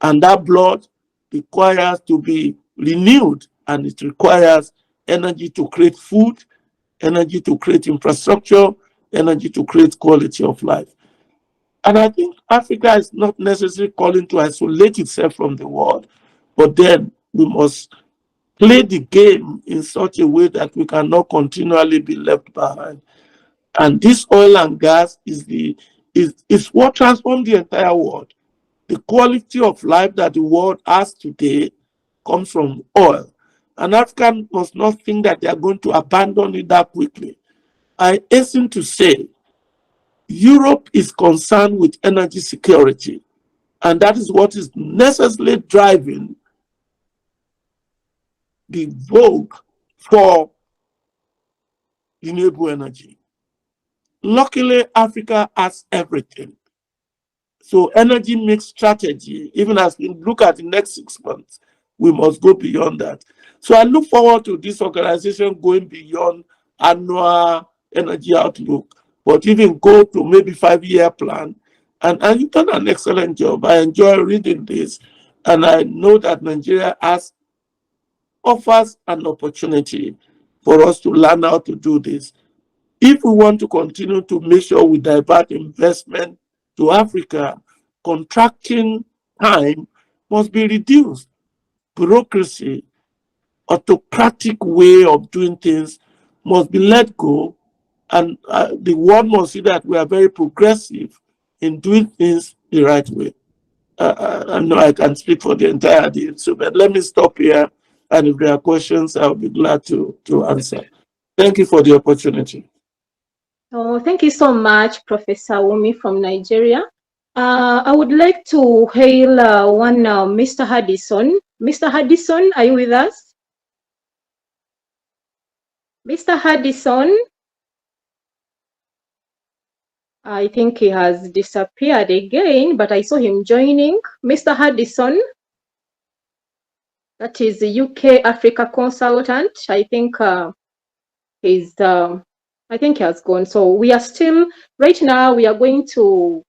B: And that blood requires to be renewed, and it requires energy to create food, energy to create infrastructure, energy to create quality of life. And I think Africa is not necessarily calling to isolate itself from the world, but then we must play the game in such a way that we cannot continually be left behind. And this oil and gas is what transformed the entire world. The quality of life that the world has today comes from oil. And Africans must not think that they are going to abandon it that quickly. I hasten to say, Europe is concerned with energy security, and that is what is necessarily driving the vogue for renewable energy. Luckily, Africa has everything. So energy mix strategy, even as we look at the next 6 months, we must go beyond that. So I look forward to this organization going beyond annual energy outlook, but even go to maybe 5-year plan. And you've done an excellent job. I enjoy reading this, and I know that Nigeria offers an opportunity for us to learn how to do this. If we want to continue to make sure we divert investment to Africa, contracting time must be reduced. Bureaucracy, autocratic way of doing things must be let go, and the world must see that we are very progressive in doing things the right way. I know I can speak for the entire day, so but let me stop here, and if there are questions, I'll be glad to answer. Thank you for the opportunity.
A: Oh, thank you so much, Professor Wumi from Nigeria. I would like to hail Mr. Haddison. Mr. Haddison, are you with us? Mr. Haddison? I think he has disappeared again, but I saw him joining. Mr. Haddison, that is the UK Africa consultant. I think I think he has gone. So we are still, right now, we are going to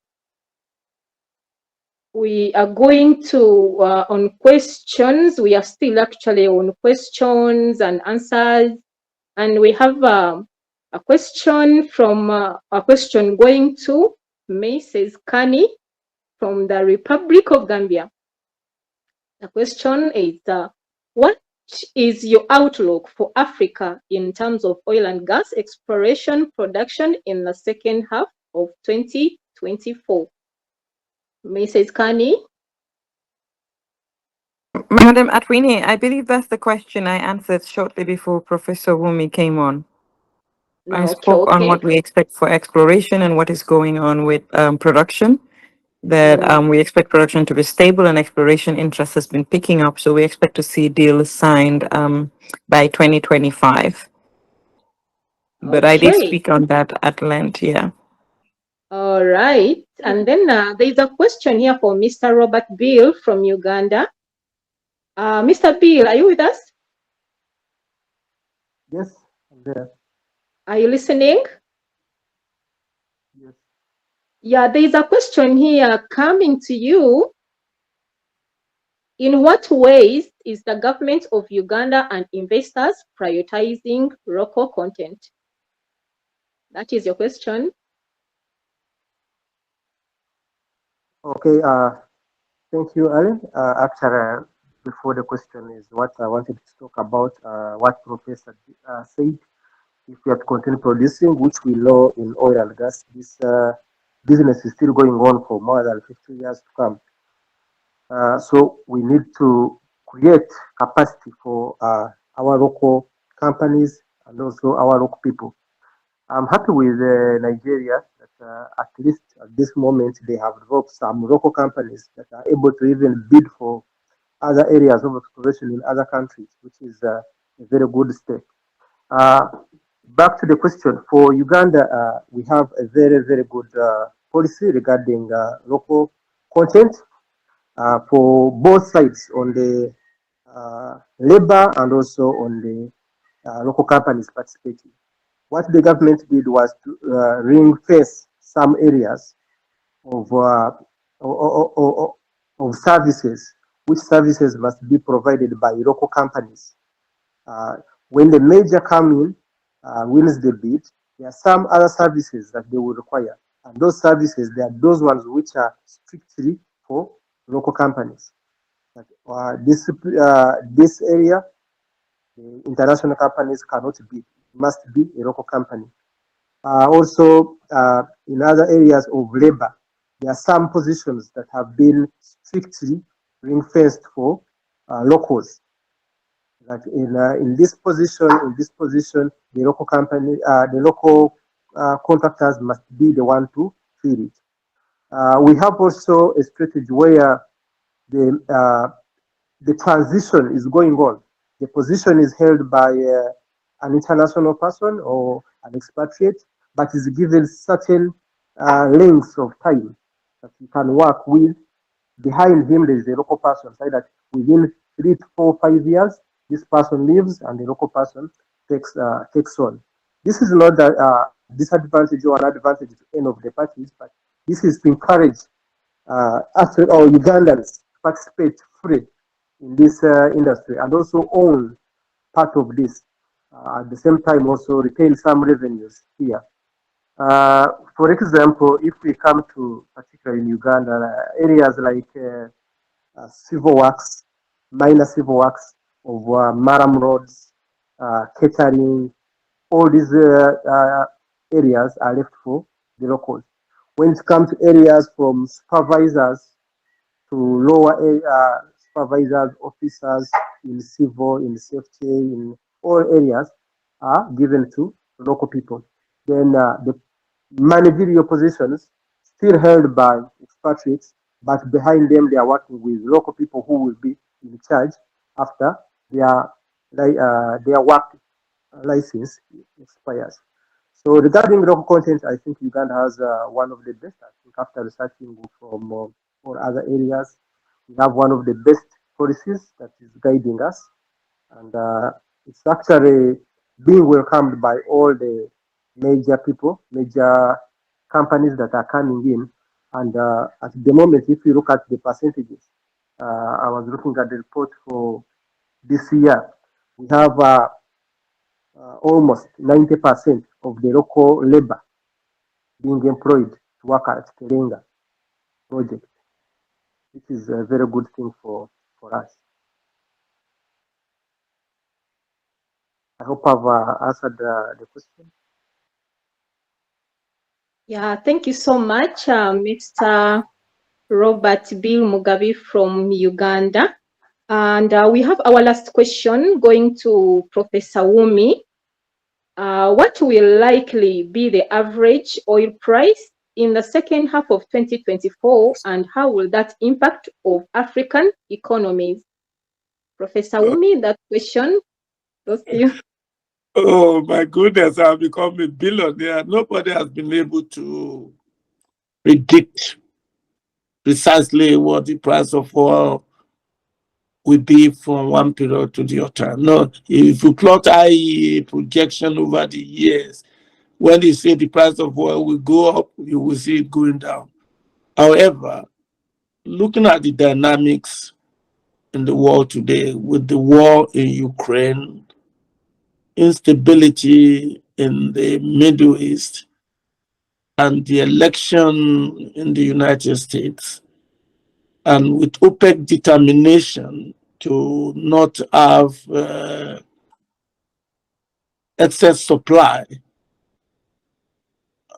A: on questions. We are still actually on questions and answers. And we have a question going to Mrs. Kani from the Republic of Gambia. The question is, what is your outlook for Africa in terms of oil and gas exploration production in the second half of 2024? Mrs. Kani?
C: Madam Atwini, I believe that's the question I answered shortly before Professor Wumi came on. I
A: No, okay,
C: spoke on
A: okay.
C: what we expect for exploration and what is going on with production. That we expect production to be stable and exploration interest has been picking up. So we expect to see deals signed by 2025. But I did
A: Okay.
C: speak on that at length, yeah.
A: All right. And then there's a question here for Mr. Robert Bill from Uganda. Mr. Bill, are you with us?
D: Yes, I'm there.
A: Are you listening?
D: Yes.
A: Yeah, there is a question here coming to you. In what ways is the government of Uganda and investors prioritizing local content? That is your question.
D: Okay. Thank you, Alan. Actually, before the question is what I wanted to talk about, what Professor said. If we have to continue producing, which we know in oil and gas, this business is still going on for more than 50 years to come. So we need to create capacity for our local companies and also our local people. I'm happy with Nigeria that at least at this moment they have developed some local companies that are able to even bid for other areas of exploration in other countries, which is a very good step. Uh, Back to the question for Uganda, we have a very, very good policy regarding local content for both sides on the labor and also on the local companies participating. What the government did was to ring fence some areas of, of services, which services must be provided by local companies. Uh, when the major come in, wins the bid, there are some other services that they will require. And those services, they are those ones which are strictly for local companies. Like, this area, the international companies cannot bid. It must be a local company. Also, in other areas of labor, there are some positions that have been strictly ring fenced for locals. Like in this position, the local company, the local contractors must be the one to fill it. We have also a strategy where the the transition is going on. The position is held by an international person or an expatriate, but is given certain lengths of time that he can work with. Behind him, there is a local person, so that within 3 to 4, 5 years, this person leaves and the local person takes on. This is not a disadvantage or an advantage to any of the parties, but this is to encourage African or Ugandans to participate free in this industry and also own part of this. At the same time, also retain some revenues here. For example, if we come to particularly in Uganda, areas like civil works, minor civil works of maram roads, catering, all these areas are left for the locals. When it comes to areas from supervisors to lower supervisors, officers in civil, in safety, in all areas are given to local people. Then the managerial positions still held by expatriates, but behind them they are working with local people who will be in charge after their work license expires. So regarding local content, I think Uganda has one of the best. I think after researching from all other areas, we have one of the best policies that is guiding us, and it's actually being welcomed by all the major people, major companies that are coming in. And at the moment, if you look at the percentages, I was looking at the report for this year. We have almost 90% of the local labor being employed to work at Terenga project, which is a very good thing for us. I hope I've answered the question.
A: Yeah, thank you so much, Mr. Robert Bill Mugabe from Uganda. And we have our last question going to Professor Wumi. What will likely be the average oil price in the second half of 2024, and how will that impact of African economies? Professor Wumi, that question goes to you.
B: Oh my goodness, I've become a billionaire. Nobody has been able to predict precisely what the price of oil will be from one period to the other. No, if you plot IEA projection over the years, when they say the price of oil will go up, you will see it going down. However, looking at the dynamics in the world today, with the war in Ukraine, instability in the Middle East, and the election in the United States, and with OPEC determination to not have excess supply,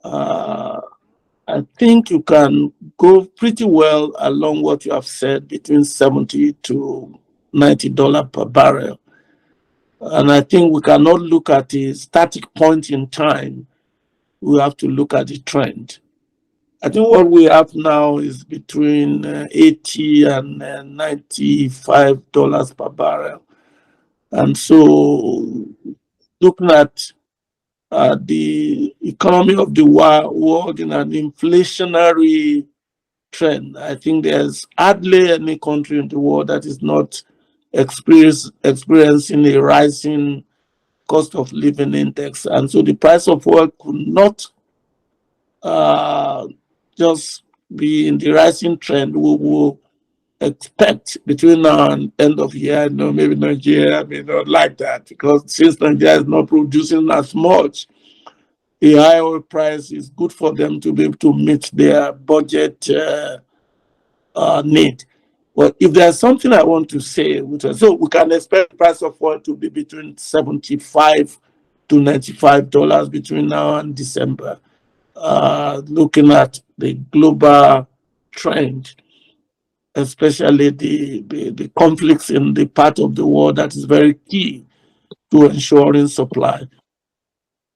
B: I think you can go pretty well along what you have said, between $70 to $90 per barrel. And I think we cannot look at a static point in time. We have to look at the trend. I think what we have now is between $80 and $95 per barrel. And so looking at the economy of the world in an inflationary trend, I think there's hardly any country in the world that is not experiencing a rising cost of living index. And so the price of oil could not just be in the rising trend. We will expect between now and end of year, maybe Nigeria may not like that, because since Nigeria is not producing as much, a high oil price is good for them to be able to meet their budget need. Well, if there's something I want to say, so we can expect the price of oil to be between $75 to $95 between now and December. Looking at the global trend, especially the conflicts in the part of the world that is very key to ensuring supply.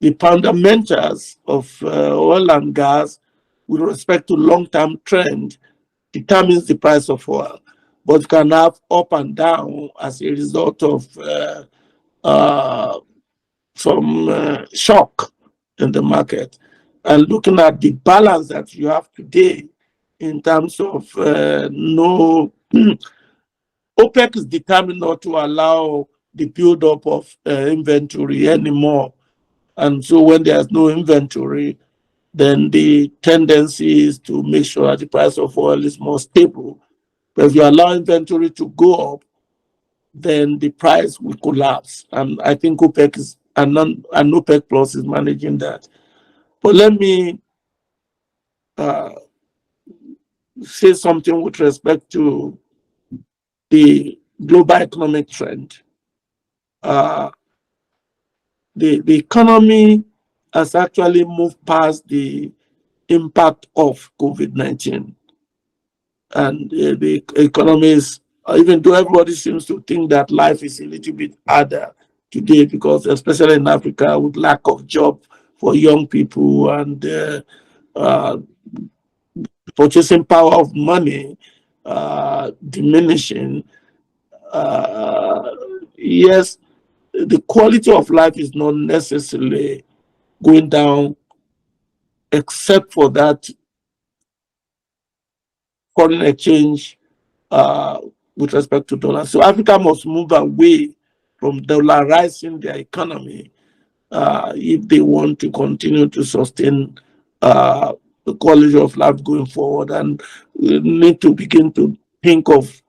B: The fundamentals of oil and gas with respect to long-term trend determines the price of oil, but can have up and down as a result of some shock in the market. And looking at the balance that you have today in terms of no OPEC is determined not to allow the buildup of inventory anymore. And so when there's no inventory, then the tendency is to make sure that the price of oil is more stable. But if you allow inventory to go up, then the price will collapse. And I think OPEC is, and OPEC Plus is managing that. But let me say something with respect to the global economic trend. The economy has actually moved past the impact of COVID-19. And the economy is, even though everybody seems to think that life is a little bit harder today, because especially in Africa, with lack of job for young people and purchasing power of money diminishing, yes, the quality of life is not necessarily going down, except for that foreign exchange with respect to dollars. So Africa must move away from dollarizing their economy if they want to continue to sustain the quality of life going forward. And we need to begin to think of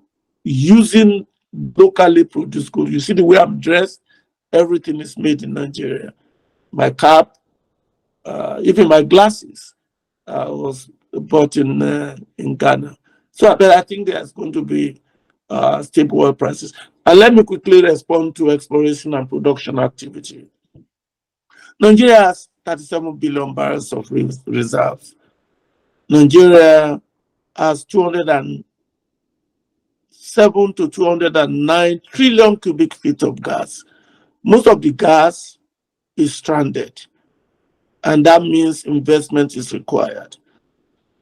B: using locally produced goods. You see the way I'm dressed, everything is made in Nigeria. My cap, even my glasses was bought in Ghana. So I think there's going to be stable oil prices. And let me quickly respond to exploration and production activity. Nigeria has 37 billion barrels of reserves. Nigeria has 260 207 to 209 trillion cubic feet of gas. Most of the gas is stranded, and that means investment is required.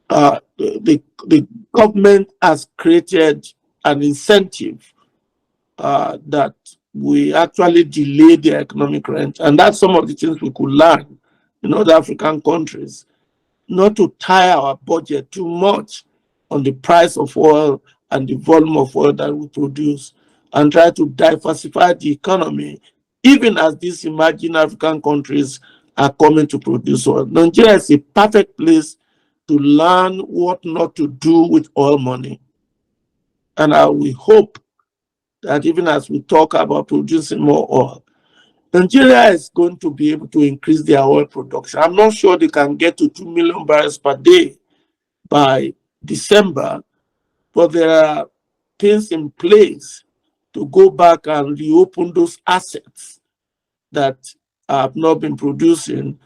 B: The government has created an incentive that we actually delay the economic rent, and that's some of the things we could learn in other African countries, not to tie our budget too much on the price of oil and the volume of oil that we produce, and try to diversify the economy, even as these emerging African countries are coming to produce oil. Nigeria is a perfect place to learn what not to do with oil money. And we hope that even as we talk about producing more oil, Nigeria is going to be able to increase their oil production. I'm not sure they can get to 2 million barrels per day by December, but there are things in place to go back and reopen those assets that have not been producing,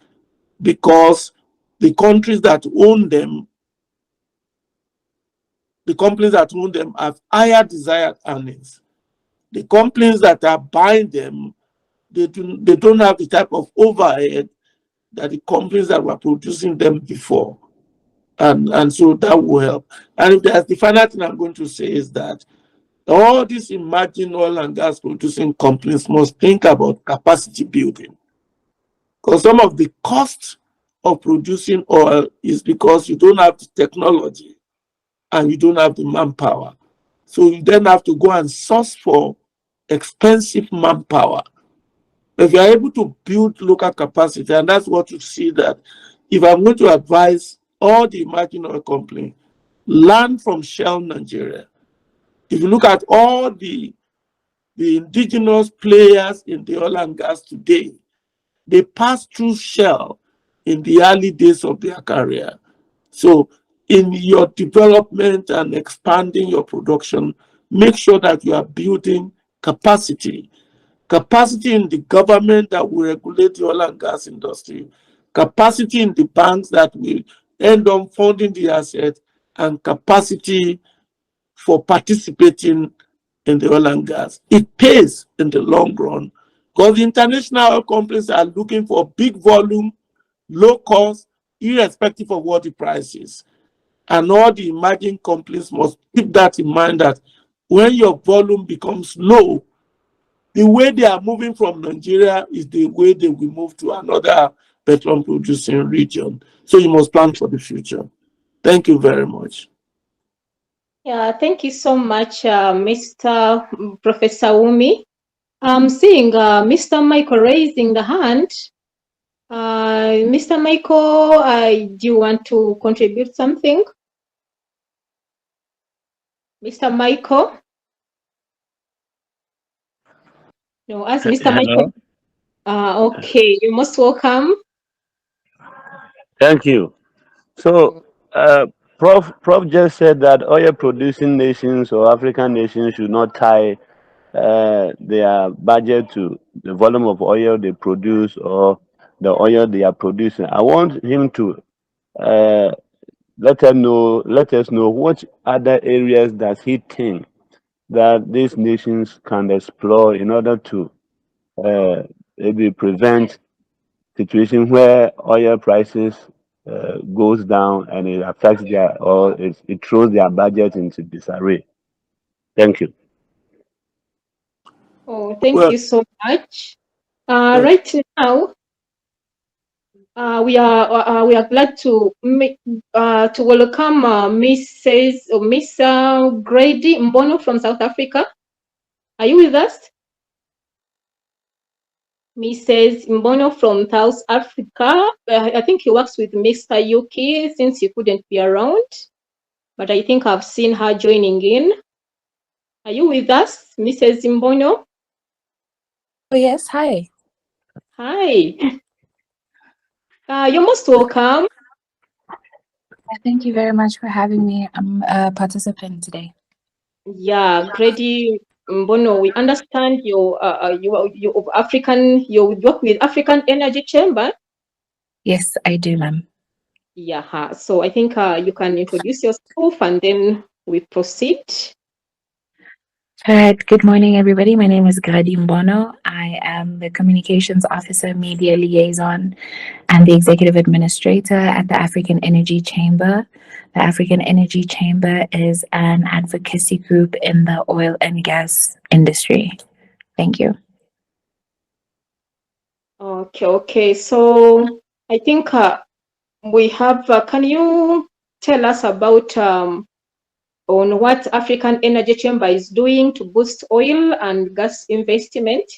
B: because the countries that own them, the companies that own them have higher desired earnings. The companies that are buying them, they don't have the type of overhead that the companies that were producing them before. And so that will help. And if there's the final thing I'm going to say is that all these emerging oil and gas producing companies must think about capacity building. Because some of the cost of producing oil is because you don't have the technology and you don't have the manpower. So you then have to go and source for expensive manpower. If you are able to build local capacity, and that's what you see, that if I'm going to advise all the emerging oil companies, learn from Shell Nigeria. If you look at all the indigenous players in the oil and gas today, they passed through Shell in the early days of their career. So in your development and expanding your production, make sure that you are building capacity. Capacity in the government that will regulate the oil and gas industry, capacity in the banks that will end up funding the asset, and capacity for participating in the oil and gas. It pays in the long run, because the international oil companies are looking for big volume, low cost, irrespective of what the price is. And all the emerging companies must keep that in mind, that when your volume becomes low, the way they are moving from Nigeria is the way they will move to another petroleum producing region. So you must plan for the future. Thank you very much.
A: Yeah, thank you so much, Mr. Professor Wumi. I'm seeing Mr. Michael raising the hand. Mr. Michael, do you want to contribute something? Mr. Michael? No, as Mr.
F: Hello?
A: Michael. Okay, you're most welcome.
F: Thank you. So, Prof just said that oil producing nations or African nations should not tie their budget to the volume of oil they produce or the oil they are producing. I want him to let us know what other areas does he think that these nations can explore in order to maybe prevent situation where oil prices goes down and it affects their, or it throws their budget into disarray. Thank you.
A: Oh, thank you so much. Right now, we are glad to welcome Miss Grady Mbono from South Africa. Are you with us? Mrs. Mbono from South Africa. I think he works with Mr. Yuki since he couldn't be around, but I think I've seen her joining in. Are you with us, Mrs. Mbono?
G: Oh, yes. Hi.
A: Hi. You're most welcome.
G: Thank you very much for having me. I'm a participant today.
A: Yeah, Grady Mbono, we understand you work with African Energy Chamber.
G: Yes, I do, ma'am.
A: Yeah, so I think you can introduce yourself and then we proceed.
G: All right, good morning, everybody. My name is Grady Mbono. I am the Communications Officer, Media Liaison, and the Executive Administrator at the African Energy Chamber. The African Energy Chamber is an advocacy group in the oil and gas industry. Thank you.
A: Okay. So I think we have, can you tell us about on what African Energy Chamber is doing to boost oil and gas investment?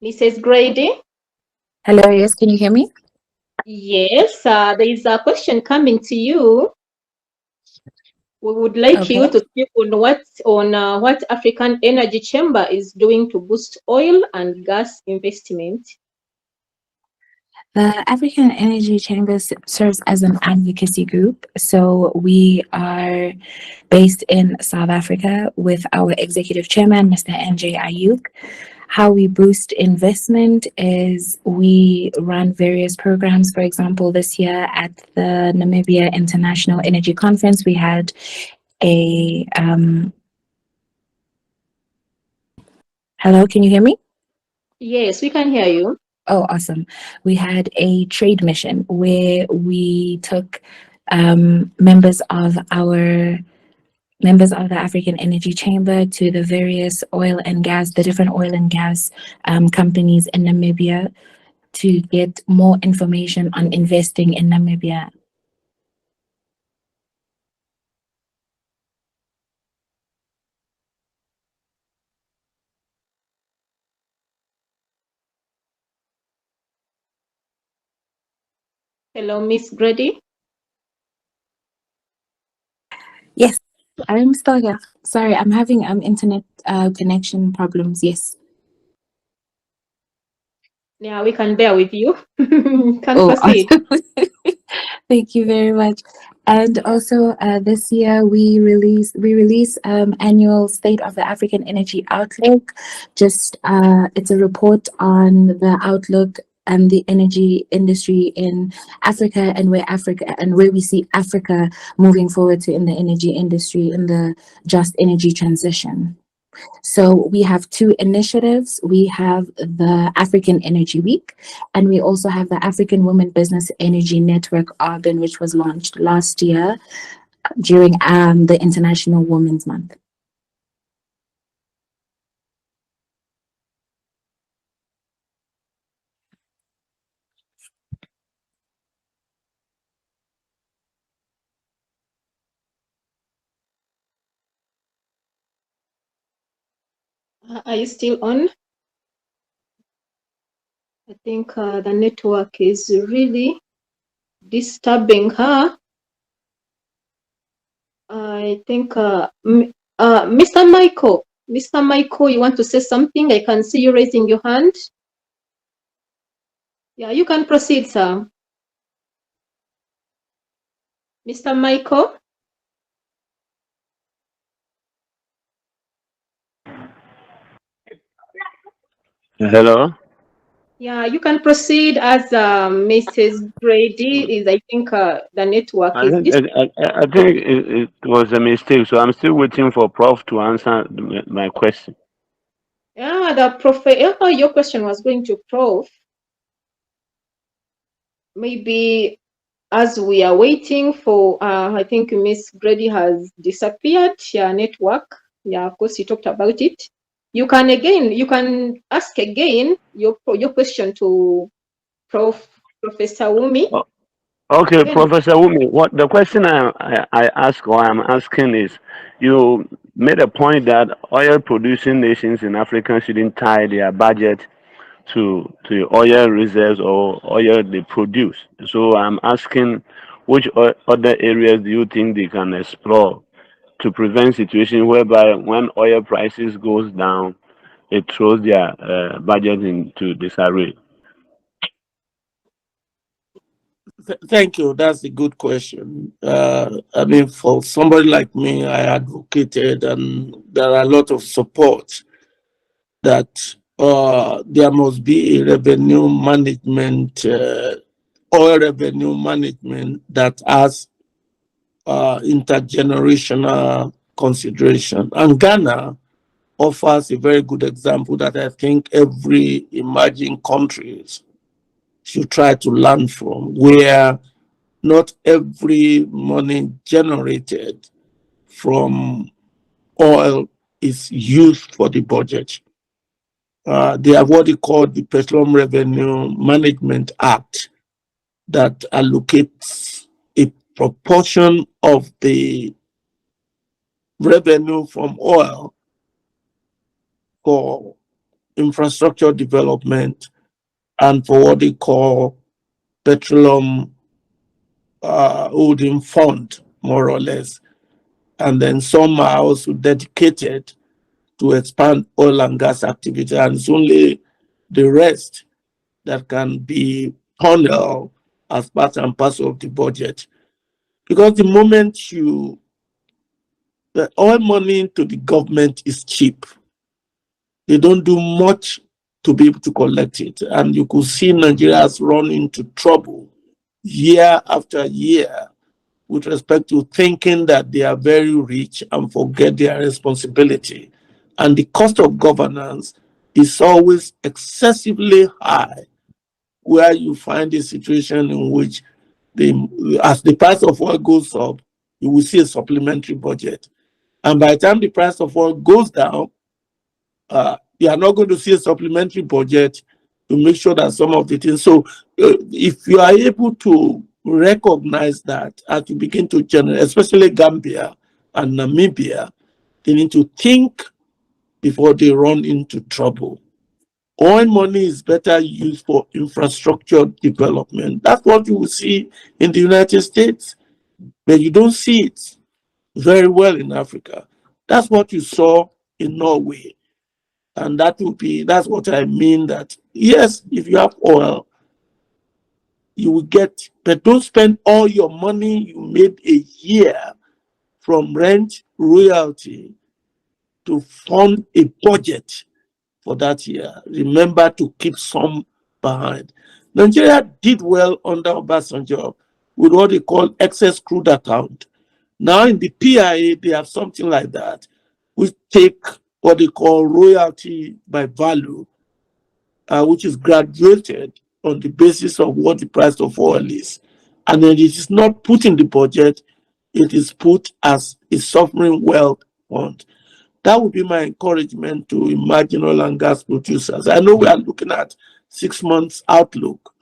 A: Mrs. Grady?
G: Hello, yes, can you hear me?
A: Yes, there is a question coming to you. We would like you
G: Okay.
A: to speak on what African Energy Chamber is doing to boost oil and gas investment.
G: The African Energy Chamber serves as an advocacy group. So we are based in South Africa with our executive chairman, Mr. NJ Ayuk. How we boost investment is we run various programs. For example, this year at the Namibia International Energy Conference, we had a hello, can you hear me?
A: Yes, we can hear you.
G: Oh, awesome. We had a trade mission where we took members of the African Energy Chamber to the various the different oil and gas companies in Namibia to get more information on investing in Namibia.
A: Hello, Miss Grady.
G: Yes, I'm still here. Sorry, I'm having internet connection problems. Yes.
A: Yeah, we can bear with you. Can
G: Oh,
A: proceed.
G: awesome. Thank you very much. And also this year we release annual State of the African Energy Outlook. Just it's a report on the outlook and the energy industry in Africa and where we see Africa moving forward to in the energy industry in the just energy transition. So we have two initiatives. We have the African Energy Week, and we also have the African Women Business Energy Network Organ, which was launched last year during the International Women's Month.
A: Are you still on? I think the network is really disturbing her. I think Mr. Michael, you want to say something? I can see you raising your hand. Yeah, you can proceed, sir. Mr. Michael?
F: Hello.
A: Yeah, you can proceed as Mrs. Brady is. I think the network
F: I
A: is
F: think it was a mistake, so I'm still waiting for Prof to answer my question.
A: Yeah, your question was going to Prof. Maybe as we are waiting for, I think Miss Grady has disappeared. Yeah, network. Yeah, of course, you talked about it. You can ask again your question to Professor Wumi.
F: Oh, okay,
A: Again.
F: Professor Wumi, what the question I ask or I'm asking is, you made a point that oil producing nations in Africa shouldn't tie their budget to oil reserves or oil they produce. So I'm asking, which other areas do you think they can explore to prevent situations whereby when oil prices goes down, it throws their budget into disarray?
B: Thank you. That's a good question. I mean, for somebody like me, I advocated, and there are a lot of support that there must be a revenue management, oil revenue management that has intergenerational consideration. And Ghana offers a very good example that I think every emerging countries should try to learn from, where not every money generated from oil is used for the budget. They have what they call the Petroleum Revenue Management Act that allocates a proportion of the revenue from oil for infrastructure development and for what they call petroleum holding fund, more or less. And then some are also dedicated to expand oil and gas activity, and it's only the rest that can be funneled as part and parcel of the budget. Because the moment the oil money to the government is cheap, they don't do much to be able to collect it. And you could see Nigeria has run into trouble year after year with respect to thinking that they are very rich and forget their responsibility. And the cost of governance is always excessively high, where you find a situation in which as the price of oil goes up, you will see a supplementary budget. And by the time the price of oil goes down, you are not going to see a supplementary budget to make sure that some of the things. So if you are able to recognize that as you begin to generate, especially Gambia and Namibia, they need to think before they run into trouble. Oil money is better used for infrastructure development. That's what you will see in the United States, but you don't see it very well in Africa. That's what you saw in Norway. And that's what I mean, that yes, if you have oil, you will get, but don't spend all your money you made a year from rent, royalty to fund a budget for that year. Remember to keep some behind. Nigeria did well under Obasanjo with what they call excess crude account. Now in the PIA, they have something like that. We take what they call royalty by value, which is graduated on the basis of what the price of oil is. And then it is not put in the budget, it is put as a sovereign wealth fund. That would be my encouragement to emerging oil and gas producers. I know we are looking at 6 months outlook,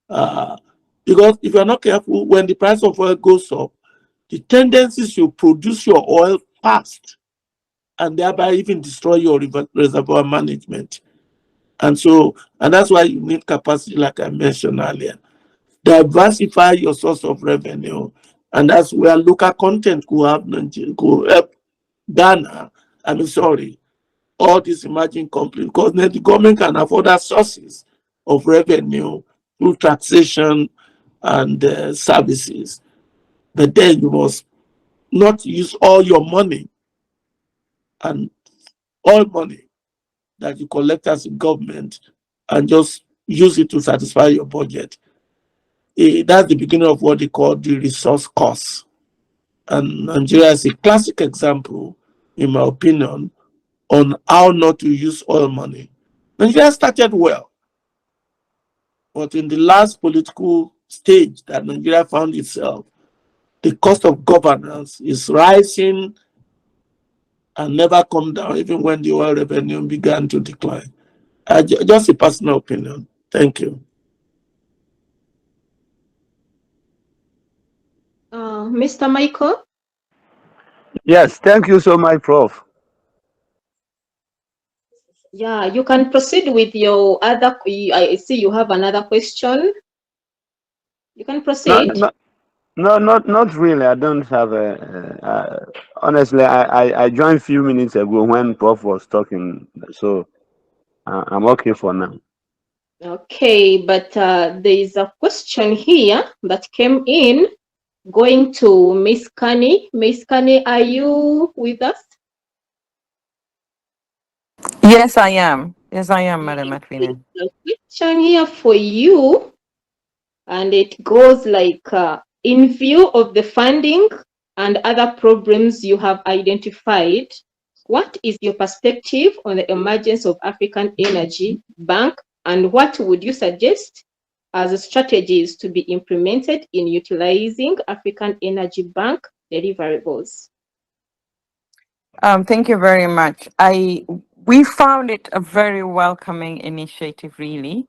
B: because if you're not careful, when the price of oil goes up, the tendency is to produce your oil fast and thereby even destroy your reservoir management. And that's why you need capacity, like I mentioned earlier. Diversify your source of revenue. And that's where local content could help Ghana, all these emerging companies, because then the government can have other sources of revenue through taxation and services. But then you must not use all your money and all money that you collect as a government and just use it to satisfy your budget. That's the beginning of what they call the resource cost. And Nigeria is a classic example, in my opinion, on how not to use oil money. Nigeria started well, but in the last political stage that Nigeria found itself, the cost of governance is rising and never come down, even when the oil revenue began to decline. Just a personal opinion. Thank you.
A: Mr. Michael?
F: Yes, thank you so much, Prof.
A: Yeah, you can proceed with your other. I see you have another question. You can proceed.
F: Not really. I don't have honestly, I joined a few minutes ago when Prof was talking, so I'm okay for now.
A: Okay, but there is a question here that came in, going to Miss Kani. Miss Kani, are you with us?
C: Yes, I am. Yes, I am, Madam Atwina.
A: A question here for you, and it goes like, in view of the funding and other problems you have identified, what is your perspective on the emergence of African Energy Bank, and what would you suggest as strategies to be implemented in utilizing African Energy Bank deliverables?
C: Thank you very much. We found it a very welcoming initiative, really.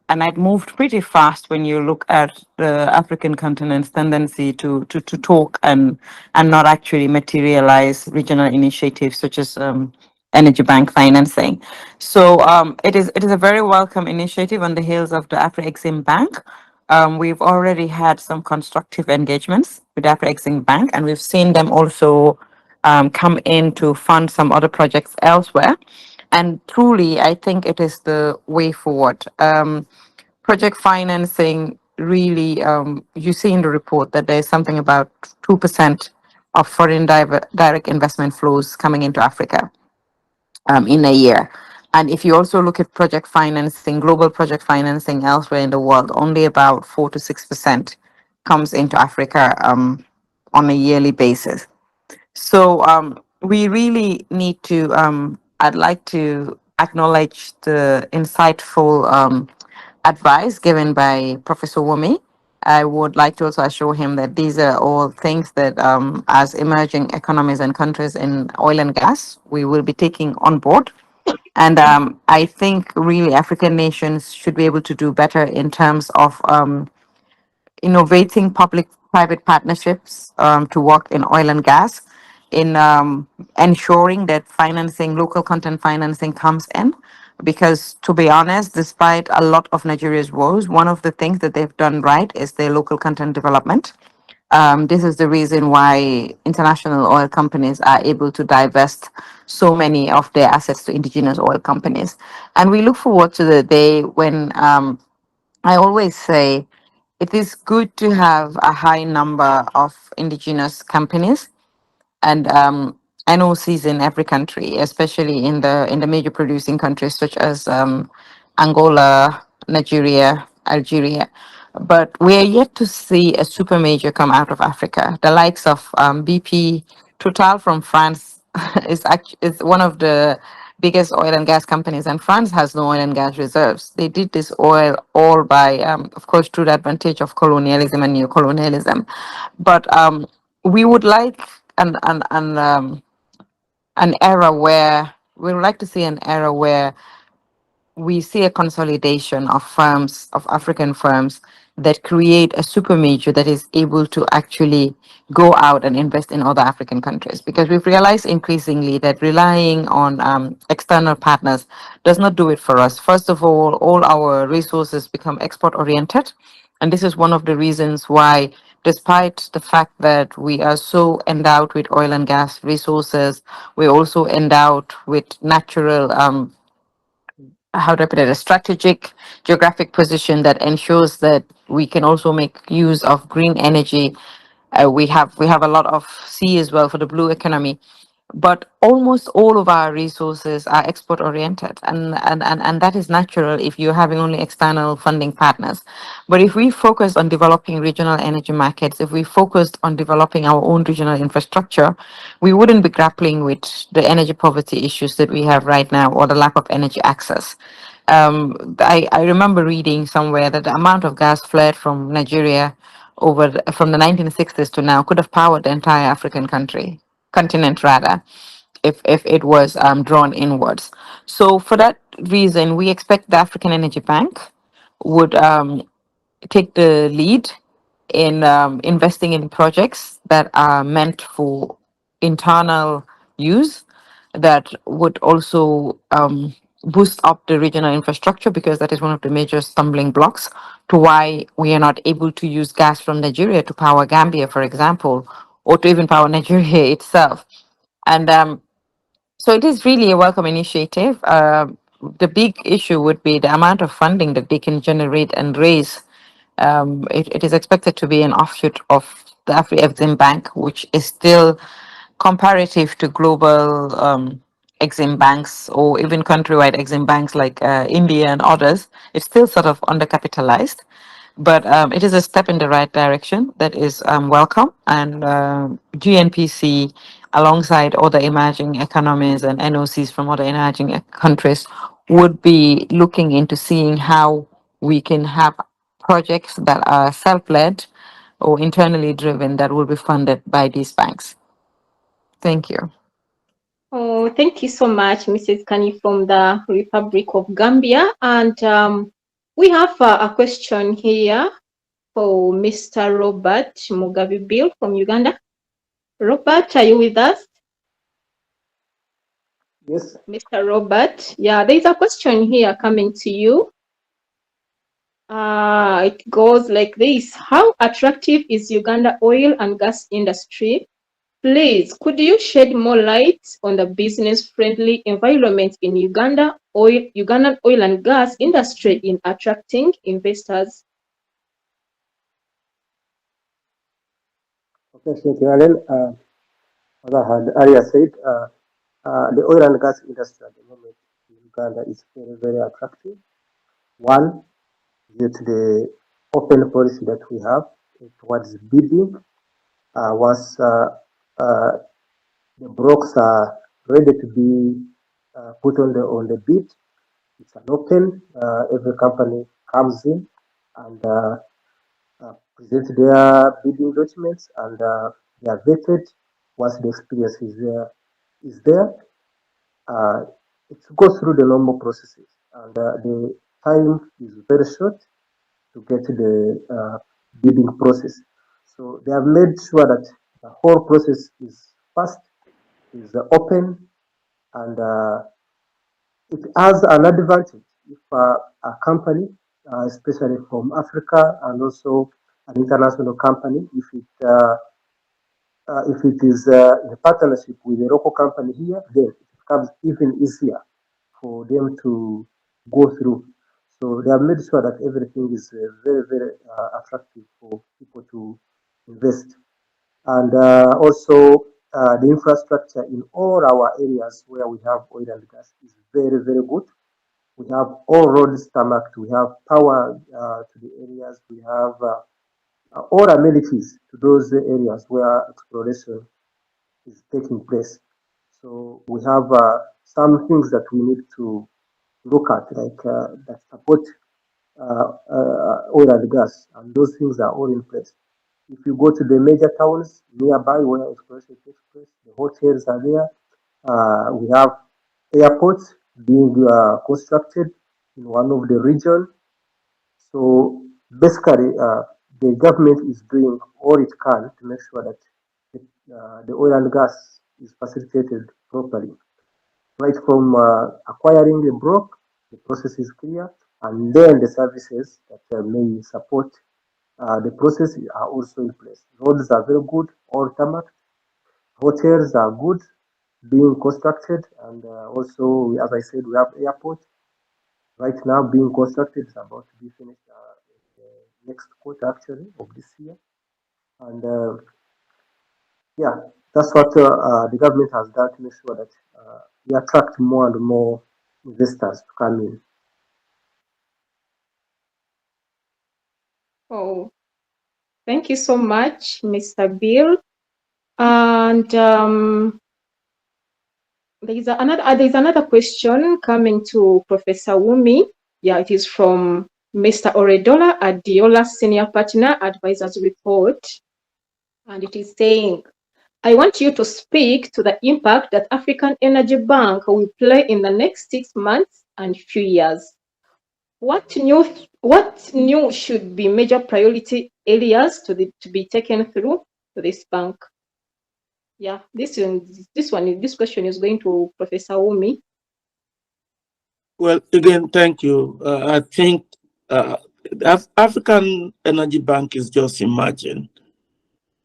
C: And it moved pretty fast when you look at the African continent's tendency to talk and not actually materialize regional initiatives such as energy bank financing. So it is a very welcome initiative on the heels of the Afro-Exim Bank. We've already had some constructive engagements with Afro-Exim Bank, and we've seen them also come in to fund some other projects elsewhere. And truly, I think it is the way forward. Project financing really, you see in the report that there's something about 2% of foreign direct investment flows coming into Africa in a year. And if you also look at project financing, global project financing elsewhere in the world, only about 4 to 6% comes into Africa on a yearly basis. So we really need to, I'd like to acknowledge the insightful advice given by Professor Wumi. I would like to also assure him that these are all things that, as emerging economies and countries in oil and gas, we will be taking on board. And I think really African nations should be able to do better in terms of innovating public-private partnerships to work in oil and gas, in ensuring that financing, local content financing comes in. Because to be honest, despite a lot of Nigeria's woes, one of the things that they've done right is their local content development. This is the reason why international oil companies are able to divest so many of their assets to indigenous oil companies. And we look forward to the day when I always say it is good to have a high number of indigenous companies and NOCs in every country, especially in the major producing countries such as Angola, Nigeria, Algeria. But we are yet to see a super major come out of Africa. The likes of BP, Total from France is one of the biggest oil and gas companies, and France has no oil and gas reserves. They did this oil all by, of course, through the advantage of colonialism and neocolonialism. But we would like an era where we would like to see an era where we see a consolidation of firms, of African firms that create a super major that is able to actually go out and invest in other African countries. Because we've realized increasingly that relying on external partners does not do it for us. First of all our resources become export oriented. And this is one of the reasons why, despite the fact that we are so endowed with oil and gas resources, we're also endowed with natural how do I put it, a strategic geographic position that ensures that we can also make use of green energy. We have a lot of sea as well for the blue economy, but almost all of our resources are export oriented, and that is natural if you're having only external funding partners. But if we focus on developing regional energy markets, if we focused on developing our own regional infrastructure, we wouldn't be grappling with the energy poverty issues that we have right now, or the lack of energy access. I remember reading somewhere that the amount of gas flared from Nigeria from the 1960s to now could have powered the entire African continent rather, if it was drawn inwards. So for that reason, we expect the African Energy Bank would take the lead in investing in projects that are meant for internal use, that would also boost up the regional infrastructure, because that is one of the major stumbling blocks to why we are not able to use gas from Nigeria to power Gambia, for example, or to even power Nigeria itself. And so it is really a welcome initiative. The big issue would be the amount of funding that they can generate and raise. It is expected to be an offshoot of the Afri-Exim Bank, which is still comparative to global Exim banks, or even countrywide Exim banks like India and others. It's still sort of undercapitalized. but it is a step in the right direction that is welcome. And GNPC, alongside other emerging economies and NOCs from other emerging countries, would be looking into seeing how we can have projects that are self-led or internally driven that will be funded by these banks. Thank you.
A: Oh, thank you so much, Mrs. Kani from the Republic of Gambia. And we have a question here for Mr. Robert Mugabe Bill from Uganda. Robert, are you with us?
D: Yes.
A: Mr. Robert, yeah, there's a question here coming to you. It goes like this. How attractive is Uganda oil and gas industry? Please, could you shed more light on the business-friendly environment in Ugandan oil and gas industry in attracting investors?
D: Okay, thank you, Alan. As I had earlier said, the oil and gas industry at the moment in Uganda is very, very attractive. One, due to the open policy that we have towards bidding. Once the blocks are ready to be put on the bid, it's an open. Every company comes in and present their bidding documents, and they are vetted. Once the experience is there, it goes through the normal processes, and the time is very short to get to the bidding process. So they have made sure that the whole process is fast, is open, and it has an advantage if a company, especially from Africa and also an international company, if it is in a partnership with a local company here, then it becomes even easier for them to go through. So they have made sure that everything is very, very attractive for people to invest. And also, the infrastructure in all our areas where we have oil and gas is very, very good. We have all roads tarmacked, we have power to the areas, we have all amenities to those areas where exploration is taking place. So we have some things that we need to look at, like that support oil and gas, and those things are all in place. If you go to the major towns nearby where exploration takes place, the hotels are there. We have airports being constructed in one of the regions. So basically, the government is doing all it can to make sure that the oil and gas is facilitated properly. Right from acquiring the block, the process is clear, and then the services that may support the process are also in place. Roads are very good, all tarmac. Hotels are good, being constructed, and also, as I said, we have airport right now being constructed. It's about to be finished next quarter actually of this year, and yeah, that's what the government has done to make sure that we attract more and more investors to come in.
A: Oh, thank you so much, Mr. Bill. And there's another question coming to Professor Wumi. Yeah, it is from Mr. Oredola Adiola, Senior Partner, Advisors Report. And it is saying, I want you to speak to the impact that African Energy Bank will play in the next 6 months and few years. What new should be major priority areas to be taken through to this bank? Yeah, this question is going to Professor Wumi.
B: Well, again, thank you. I think African Energy Bank is just emerging,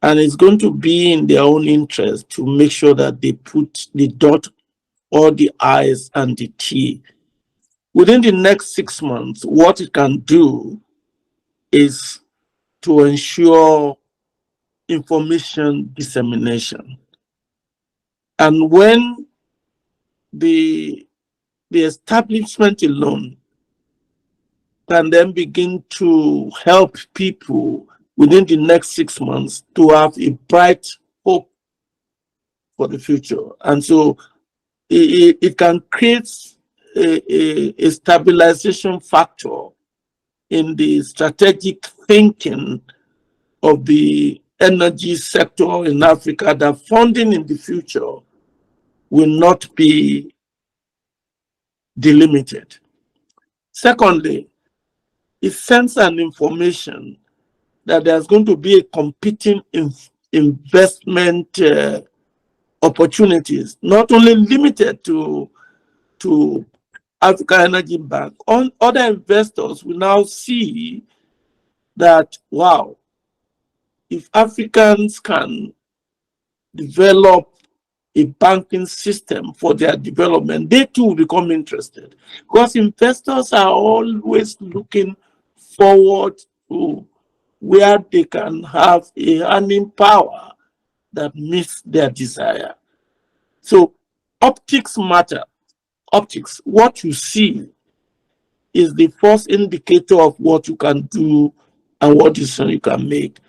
B: and it's going to be in their own interest to make sure that they put the dot all the I's and the T. Within the next 6 months, what it can do is to ensure information dissemination. And when the establishment alone can then begin to help people within the next 6 months to have a bright hope for the future. And so it can create a stabilization factor in the strategic thinking of the energy sector in Africa, that funding in the future will not be delimited. Secondly, it sends an information that there's going to be a competing investment opportunities, not only limited to Africa Energy Bank. Other investors will now see that, wow, if Africans can develop a banking system for their development, they too will become interested, because investors are always looking forward to where they can have a earning power that meets their desire. So optics matter. Optics, what you see is the first indicator of what you can do and what decision you can make.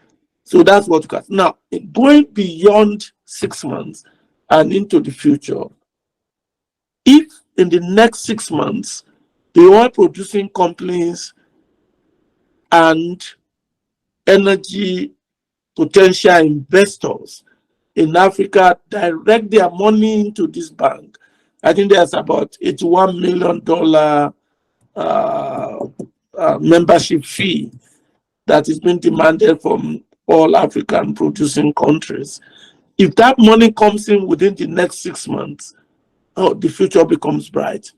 B: So that's what you can. Now, going beyond 6 months and into the future, if in the next 6 months, the oil producing companies and energy potential investors in Africa direct their money into this bank, I think there's about $81 million membership fee that is being demanded from all African producing countries. If that money comes in within the next 6 months, oh, the future becomes bright.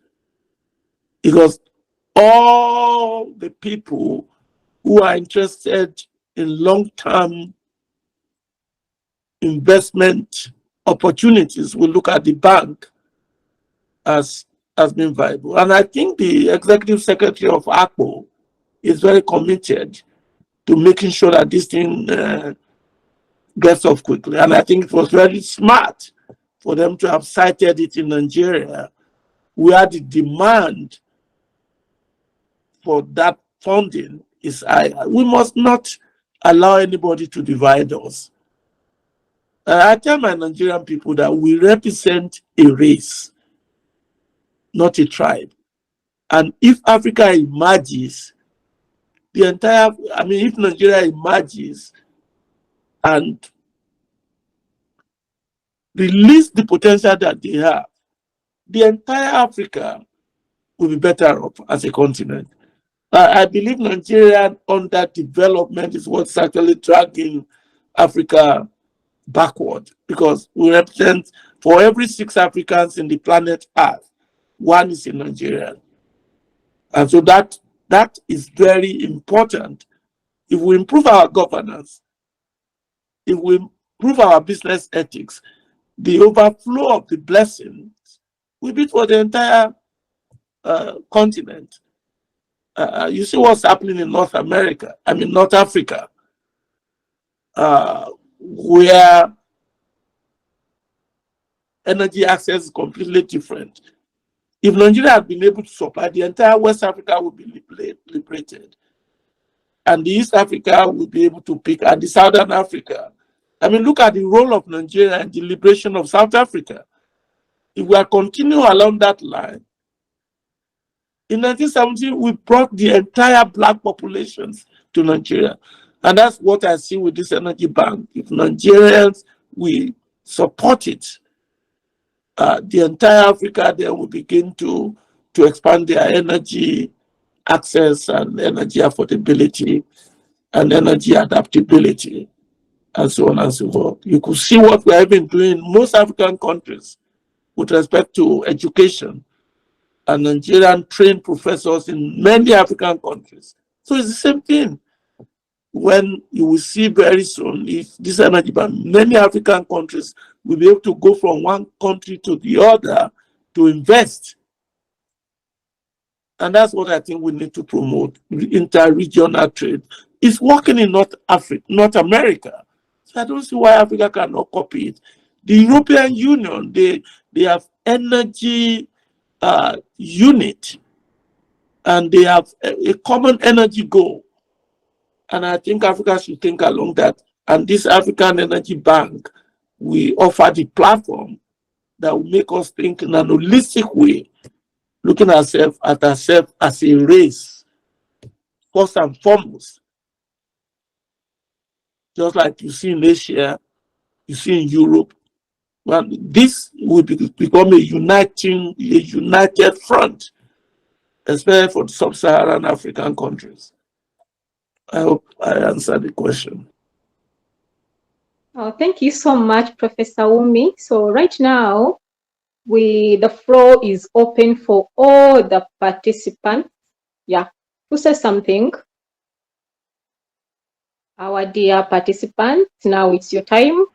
B: Because all the people who are interested in long-term investment opportunities will look at the bank as being viable. And I think the executive secretary of ACPO is very committed to making sure that this thing gets off quickly. And I think it was very smart for them to have cited it in Nigeria, where the demand for that funding is high. We must not allow anybody to divide us. I tell my Nigerian people that we represent a race, not a tribe. And if Africa emerges, if Nigeria emerges and release the potential that they have, the entire Africa will be better off as a continent. I believe Nigerian underdevelopment is what's actually dragging Africa backward, because we represent, for every 6 Africans in the planet Earth, 1 is a Nigerian. And so that is very important. If we improve our governance, if we improve our business ethics, the overflow of the blessings will be for the entire continent. You see what's happening in North Africa, where energy access is completely different. If Nigeria had been able to supply, the entire West Africa would be liberated. And the East Africa will be able to pick, and the Southern Africa. Look at the role of Nigeria in the liberation of South Africa. If we are continuing along that line, in 1970, we brought the entire Black populations to Nigeria. And that's what I see with this energy bank. If Nigerians, we support it, the entire Africa then will begin to expand their energy access and energy affordability and energy adaptability, and so on and so forth. You could see what we have been doing in most African countries with respect to education, and Nigerian trained professors in many African countries. So it's the same thing. When you will see very soon, if this energy bank, many African countries will be able to go from one country to the other to invest. And that's what I think we need to promote, inter-regional trade. It's working in North America. So I don't see why Africa cannot copy it. The European Union, they have energy unit and they have a common energy goal. And I think Africa should think along that. And this African Energy Bank, we offer the platform that will make us think in an holistic way, looking at ourselves as a race, first and foremost. Just like you see in Asia, you see in Europe. Well, this will become a united front, especially for the sub-Saharan African countries. I hope I answered the question.
A: Oh, thank you so much, Professor Wumi. So right now, the floor is open for all the participants. Yeah, who says something? Our dear participants, now it's your time.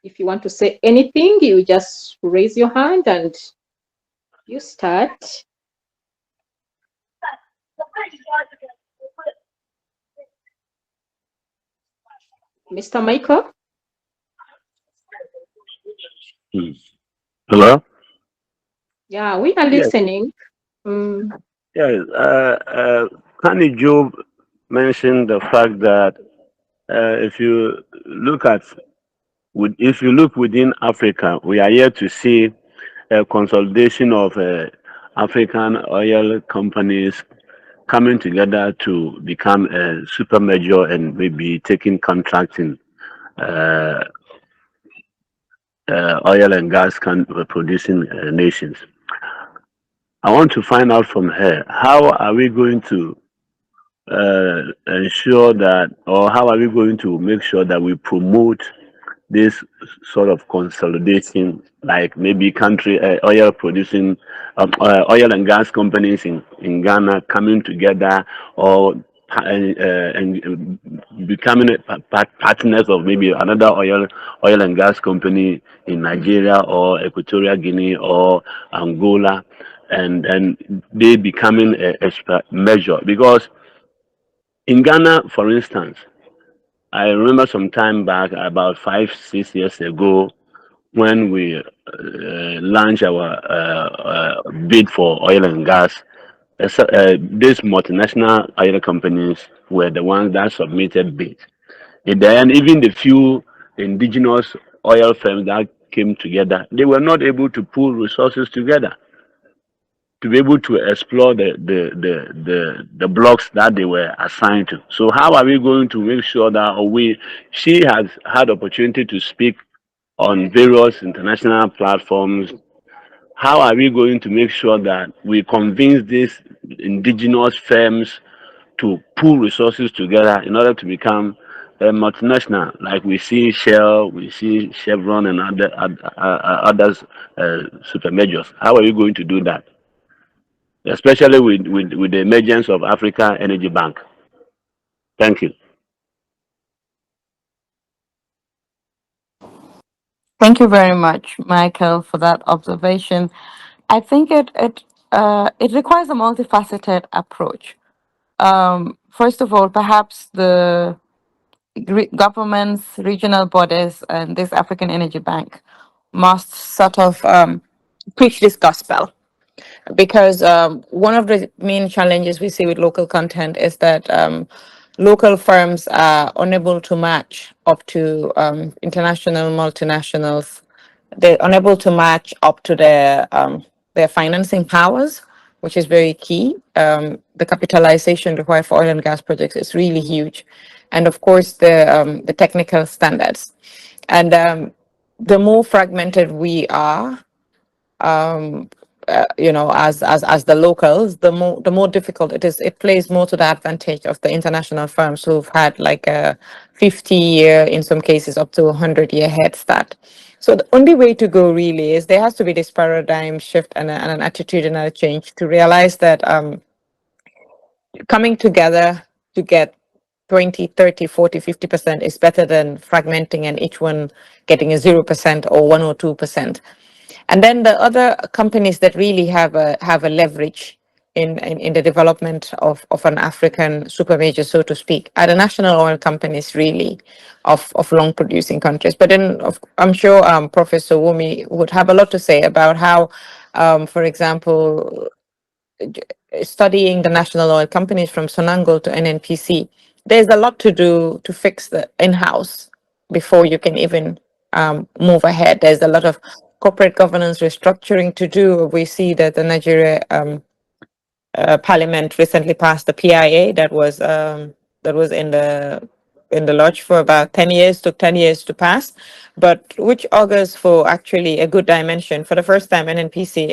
A: If you want to say anything, you just raise your hand and you start. Mr. Michael?
F: Hello?
A: Yeah, we are
F: Yes.
A: listening.
F: Yes. Kani Job mentioned the fact that if you look within Africa, we are here to see a consolidation of African oil companies coming together to become a super major and maybe taking contracts in oil and gas producing nations. I want to find out from her, how are we going to ensure that, or how are we going to make sure that we promote this sort of consolidation, like maybe country oil producing oil and gas companies in Ghana coming together, or and becoming partners of maybe another oil and gas company in Nigeria or Equatorial Guinea or Angola, and they becoming a measure. Because in Ghana, for instance, I remember some time back, about 5-6 years ago, when we launched our bid for oil and gas. These multinational oil companies were the ones that submitted bids. In the end, even the few indigenous oil firms that came together, they were not able to pool resources together to be able to explore the blocks that they were assigned to. So how are we going to make sure that she has had opportunity to speak on various international platforms? How are we going to make sure that we convince these indigenous firms to pool resources together in order to become a multinational, like we see Shell, we see Chevron, and others super majors? How are you going to do that, especially with the emergence of Africa Energy Bank? Thank you.
C: Thank you very much, Michael, for that observation. I think it requires a multifaceted approach. First of all, perhaps the governments, regional bodies, and this African Energy Bank must sort of preach this gospel, because one of the main challenges we see with local content is that local firms are unable to match up to international multinationals. They're unable to match up to their financing powers, which is very key. The capitalization required for oil and gas projects is really huge, and of course the technical standards. And the more fragmented we are, as the locals, the more difficult it is. It plays more to the advantage of the international firms who've had like a 50-year, in some cases up to 100-year head start. So the only way to go really is there has to be this paradigm shift and an attitudinal change to realize that coming together to get 20, 30, 40, 50% is better than fragmenting and each one getting a 0% or 1 or 2%. And then the other companies that really have a leverage in the development of an African super major, so to speak, are the national oil companies really of long producing countries. But then I'm sure Professor Wumi would have a lot to say about how, for example, studying the national oil companies from Sonangol to NNPC, there's a lot to do to fix the in-house before you can even move ahead. There's a lot of corporate governance restructuring to do. We see that the Nigeria Parliament recently passed the PIA that was in the lodge for about 10 years, took 10 years to pass, but which augurs for actually a good dimension. For the first time, NNPC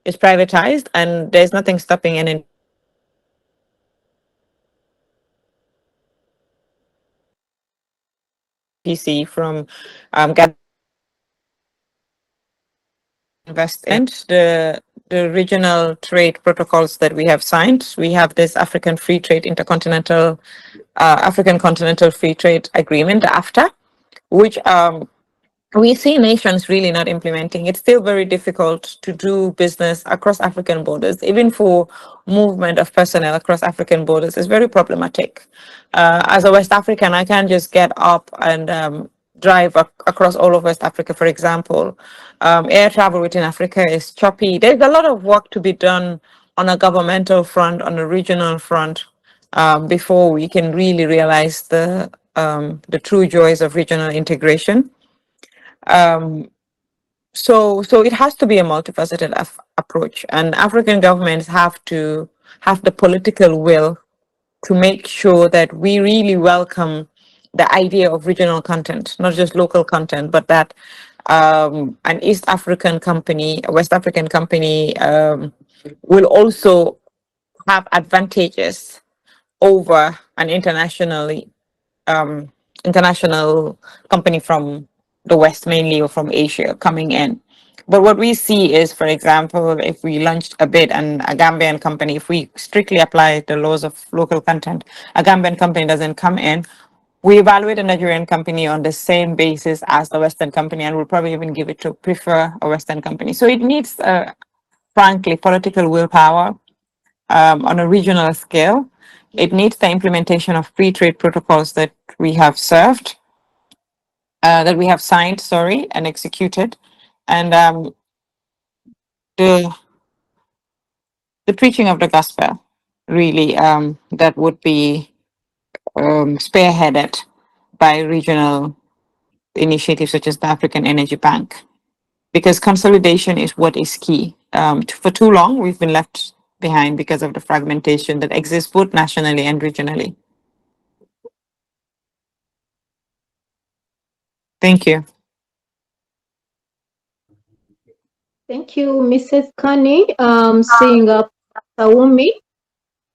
C: is privatized, and there's nothing stopping NNPC from investment. The regional trade protocols that we have signed, we have this African Free Trade Intercontinental African Continental Free Trade Agreement, AFTA, which we see nations really not implementing. It's still very difficult to do business across African borders, even for movement of personnel across African borders. It's very problematic. As a West African, I can't just get up and drive across all of West Africa, for example. Air travel within Africa is choppy. There's a lot of work to be done on a governmental front, on a regional front, before we can really realize the true joys of regional integration. So it has to be a multifaceted approach, and African governments have to have the political will to make sure that we really welcome the idea of regional content, not just local content, but that an East African company, a West African company will also have advantages over an international company from the West mainly, or from Asia coming in. But what we see is, for example, if we launched a bid and a Gambian company, if we strictly apply the laws of local content, a Gambian company doesn't come in, we evaluate a Nigerian company on the same basis as the Western company, and we'll probably even give it to prefer a Western company. So it needs, frankly, political willpower on a regional scale. It needs the implementation of free trade protocols that we have signed, and executed, and the preaching of the gospel, really, that would be spearheaded by regional initiatives such as the African Energy Bank, because consolidation is what is key. For too long, we've been left behind because of the fragmentation that exists both nationally and regionally. Thank you.
A: Thank you, Mrs. Kani. Seeing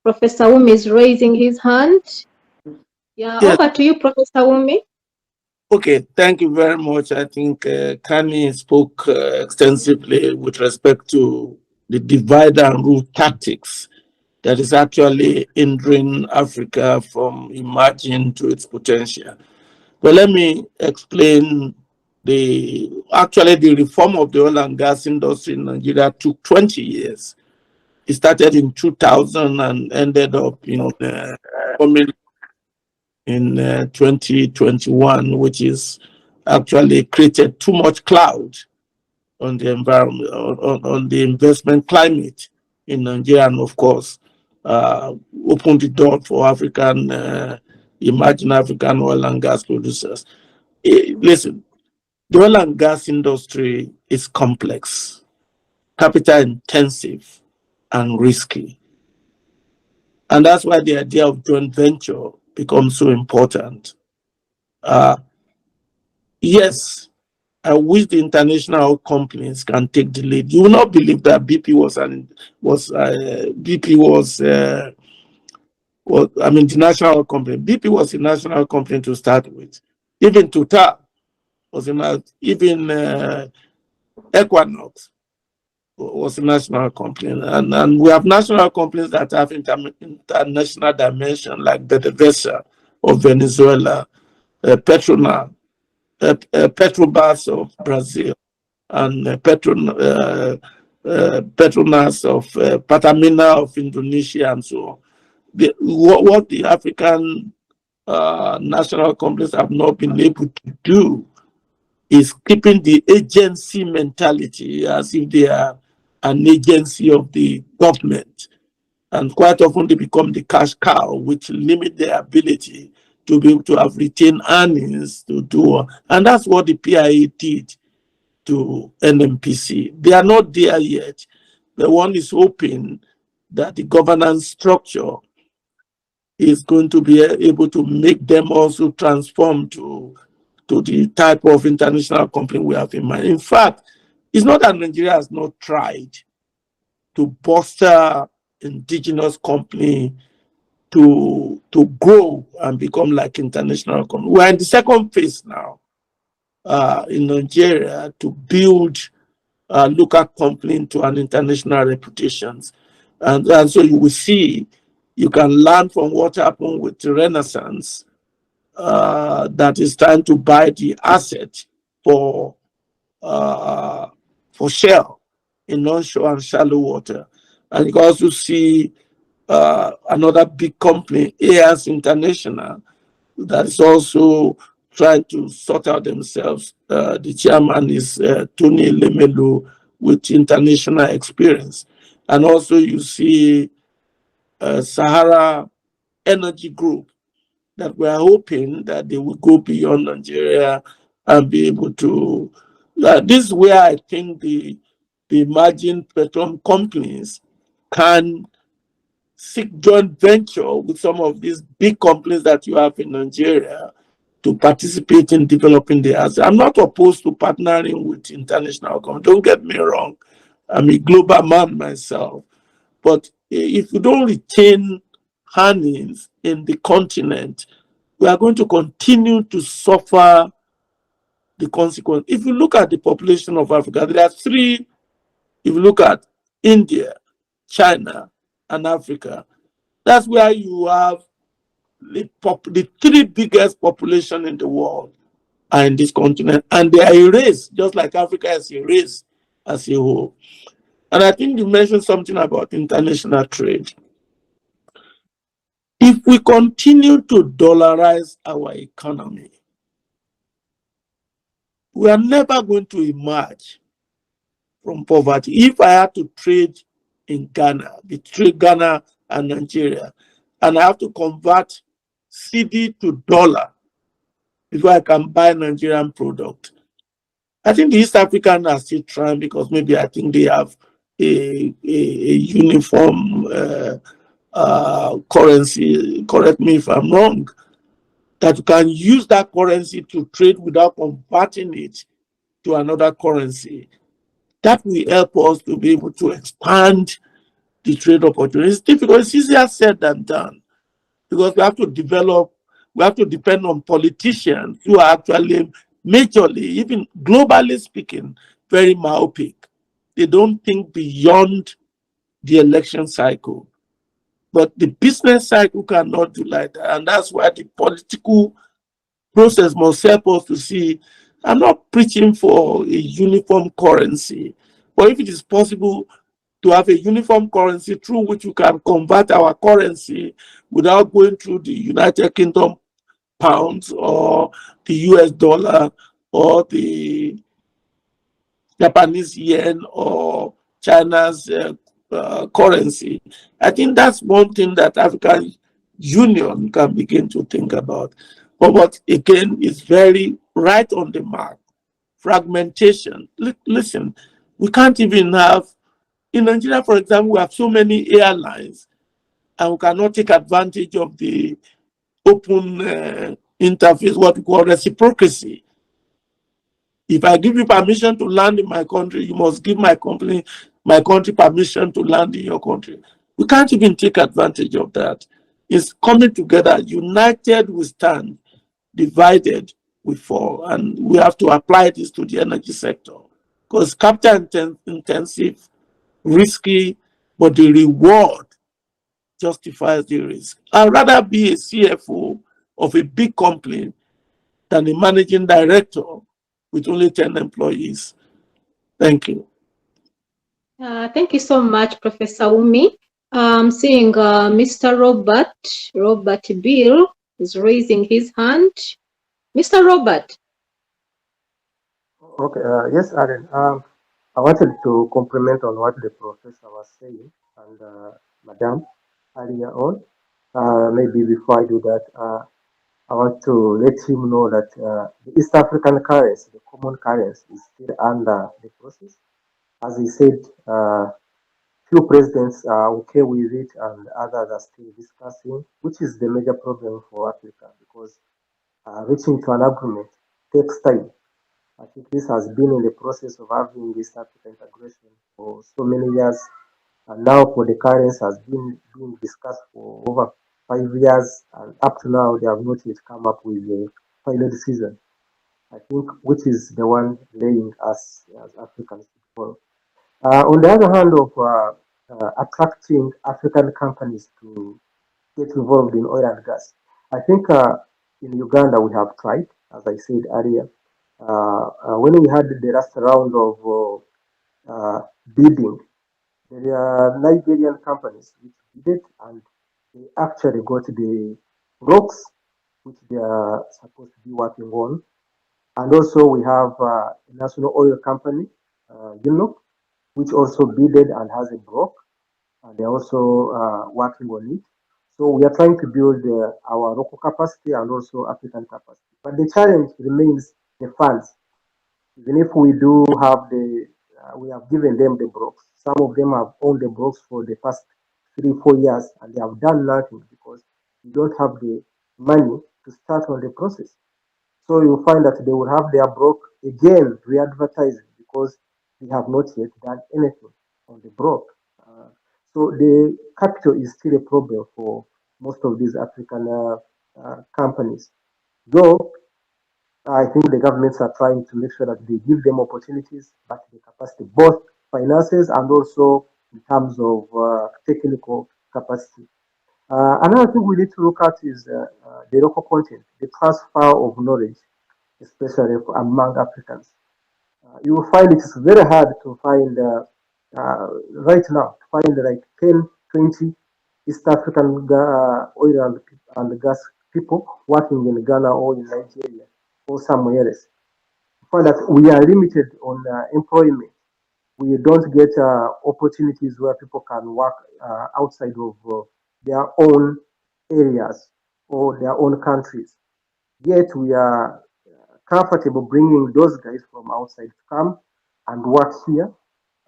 A: Professor Wumi is raising his hand. Yeah,
B: Yes.
A: over to you, Professor Wumi.
B: Okay, thank you very much. I think Kani spoke extensively with respect to the divide and rule tactics that is actually hindering Africa from emerging to its potential. But let me explain the reform of the oil and gas industry in Nigeria took 20 years. It started in 2000 and ended up in 2021, which is actually created too much cloud on the environment, on the investment climate in Nigeria, and of course, opened the door for emerging African oil and gas producers. Listen, the oil and gas industry is complex, capital intensive, and risky. And that's why the idea of joint venture becomes so important. Yes, I wish the international companies can take the lead. You will not believe that BP was the national company. BP was a national company to start with. Even Total was even Equinox was a national company, and we have national companies that have international dimension, like PDVSA of Venezuela, Petrobras of Brazil, and Petronas of Pertamina of Indonesia, and so on. What the African national companies have not been able to do is keeping the agency mentality as if they are an agency of the government. And quite often they become the cash cow, which limit their ability to be able to have retained earnings to do. And that's what the PIA did to NMPC. They are not there yet. The one is hoping that the governance structure is going to be able to make them also transform to the type of international company we have in mind. In fact, it's not that Nigeria has not tried to bolster indigenous company to grow and become like international company. We're in the second phase now in Nigeria to build local company into an international reputation. And so you will see, you can learn from what happened with the Renaissance that is trying to buy the asset for shell in onshore and shallow water. And you can also see another big company, AS International, that is also trying to sort out themselves. The chairman is Tony Lemelu with international experience. And also you see Sahara Energy Group that we are hoping that they will go beyond Nigeria and be able to. This is where I think the emerging petroleum companies can seek joint venture with some of these big companies that you have in Nigeria to participate in developing the asset. I'm not opposed to partnering with international companies. Don't get me wrong. I'm a global man myself. But if you don't retain earnings in the continent, we are going to continue to suffer the consequence. If you look at the population of Africa, there are three. If you look at India, China, and Africa, that's where you have the three biggest population in the world are in this continent, and they are a race, just like Africa is a race as a whole. And I think you mentioned something about international trade. If we continue to dollarize our economy, we are never going to emerge from poverty. If I had to trade in Ghana, between Ghana and Nigeria, and I have to convert CD to dollar before I can buy Nigerian product, I think the East African are still trying because maybe I think they have a uniform currency. Correct me if I'm wrong. That you can use that currency to trade without converting it to another currency. That will help us to be able to expand the trade opportunities. It's difficult. It's easier said than done because we have to develop, we have to depend on politicians who are actually majorly, even globally speaking, very myopic. They don't think beyond the election cycle. But the business cycle cannot do like that. And that's why the political process must help us to see. I'm not preaching for a uniform currency, but if it is possible to have a uniform currency through which we can convert our currency without going through the United Kingdom pounds or the US dollar or the Japanese yen or China's currency. I think that's one thing that African Union can begin to think about. But what again is very right on the mark. Fragmentation. Listen, we can't even have, in Nigeria, for example, we have so many airlines and we cannot take advantage of the open interface, what we call reciprocity. If I give you permission to land in my country, you must give my country permission to land in your country. We can't even take advantage of that. It's coming together. United we stand, divided we fall. And we have to apply this to the energy sector. Because capital intensive, risky, but the reward justifies the risk. I'd rather be a CFO of a big company than a managing director with only 10 employees. Thank you.
A: Thank you so much, Professor Umi. I'm seeing Mr. Robert Bill is raising his hand. Mr. Robert.
D: Okay, yes, Aaron. I I wanted to compliment on what the professor was saying and Madam earlier on. Maybe before I do that, I want to let him know that the East African currency, the common currency, is still under the process. As he said, few presidents are okay with it and others are still discussing, which is the major problem for Africa because reaching to an agreement takes time. I think this has been in the process of having East African integration for so many years, and now for the currency has been being discussed for over 5 years, and up to now they have not yet come up with a final decision. I think which is the one laying us as Africans to follow. On the other hand, of attracting African companies to get involved in oil and gas, I think in Uganda we have tried, as I said earlier, when we had the last round of bidding, there are Nigerian companies which did it and they actually got the blocks which they are supposed to be working on. And also we have a national oil company, which also bidded and has a block and they're also working on it. So we are trying to build our local capacity and also African capacity. But the challenge remains the funds. Even if we do have we have given them the blocks. Some of them have owned the blocks for the past 3, 4 years and they have done nothing because we don't have the money to start on the process. So you find that they will have their block again re-advertised because they have not yet done anything on the block. So the capital is still a problem for most of these African companies. Though I think the governments are trying to make sure that they give them opportunities, but the capacity, both finances and also in terms of technical capacity. Another thing we need to look at is the local content, the transfer of knowledge, especially among Africans. You will find it's very hard to find right now, to find like 10, 20 East African oil and gas people working in Ghana or in Nigeria or somewhere else. You find that we are limited on employment. We don't get opportunities where people can work outside of their own areas or their own countries. Yet we are comfortable bringing those guys from outside to come and work here,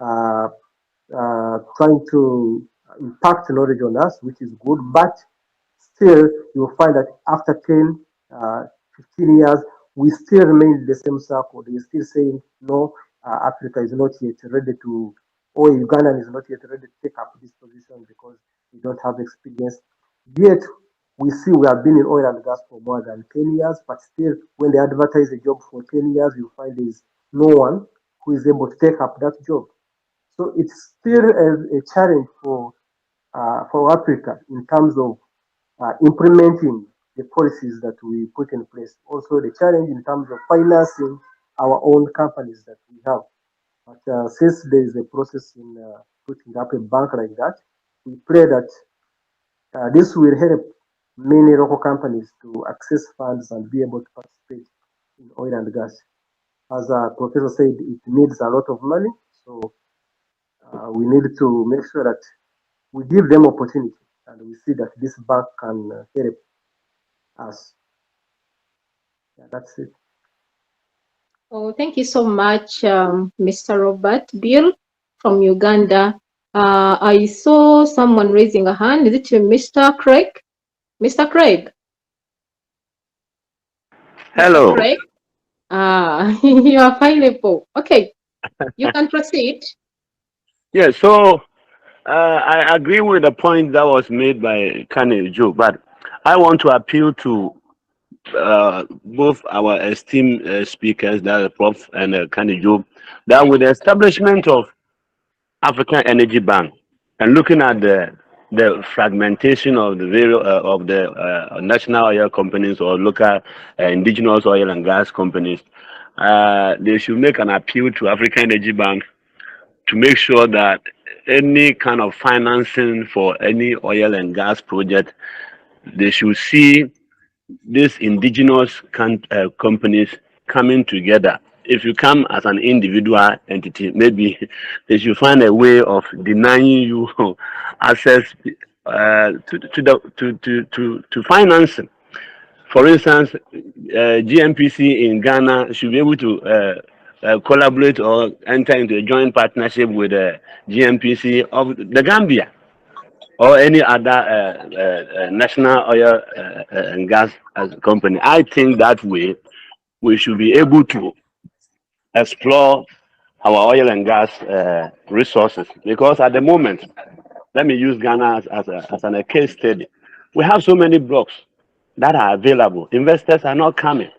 D: uh, trying to impact knowledge on us, which is good. But still, you'll find that after 10, 15 years, we still remain in the same circle. They're still saying, no, Africa is not yet ready to, or Ugandan is not yet ready to take up this position because we don't have experience. Yet, we see we have been in oil and gas for more than 10 years, but still, when they advertise a job for 10 years, you find there is no one who is able to take up that job. So it's still a challenge for Africa in terms of implementing the policies that we put in place. Also, the challenge in terms of financing our own companies that we have. But since there is a process in putting up a bank like that, we pray that this will help many local companies to access funds and be able to participate in oil and gas. As Professor said, it needs a lot of money, so we need to make sure that we give them opportunity and we see that this bank can help us. Yeah, that's it.
A: Oh, thank you so much, Mr. Robert Bill from Uganda. I saw someone raising a hand. Is it Mr. Craig? Mr. Craig?
F: Hello.
A: Mr. Craig? You are available. Okay, you can proceed.
F: Yeah, so I agree with the point that was made by Kane Joe, but I want to appeal to both our esteemed speakers, that are Prof and Kane Joe, that with the establishment of African Energy Bank and looking at the fragmentation of the various of the national oil companies or local indigenous oil and gas companies, they should make an appeal to African Energy Bank to make sure that any kind of financing for any oil and gas project, they should see these indigenous companies coming together if you come as an individual entity, maybe they should find a way of denying you access to financing. For instance, GMPC in Ghana should be able to collaborate or enter into a joint partnership with GMPC of the Gambia or any other national oil and gas company. I think that way we should be able to explore our oil and gas resources, because at the moment, let me use Ghana as a case study. We have so many blocks that are available. Investors are not coming.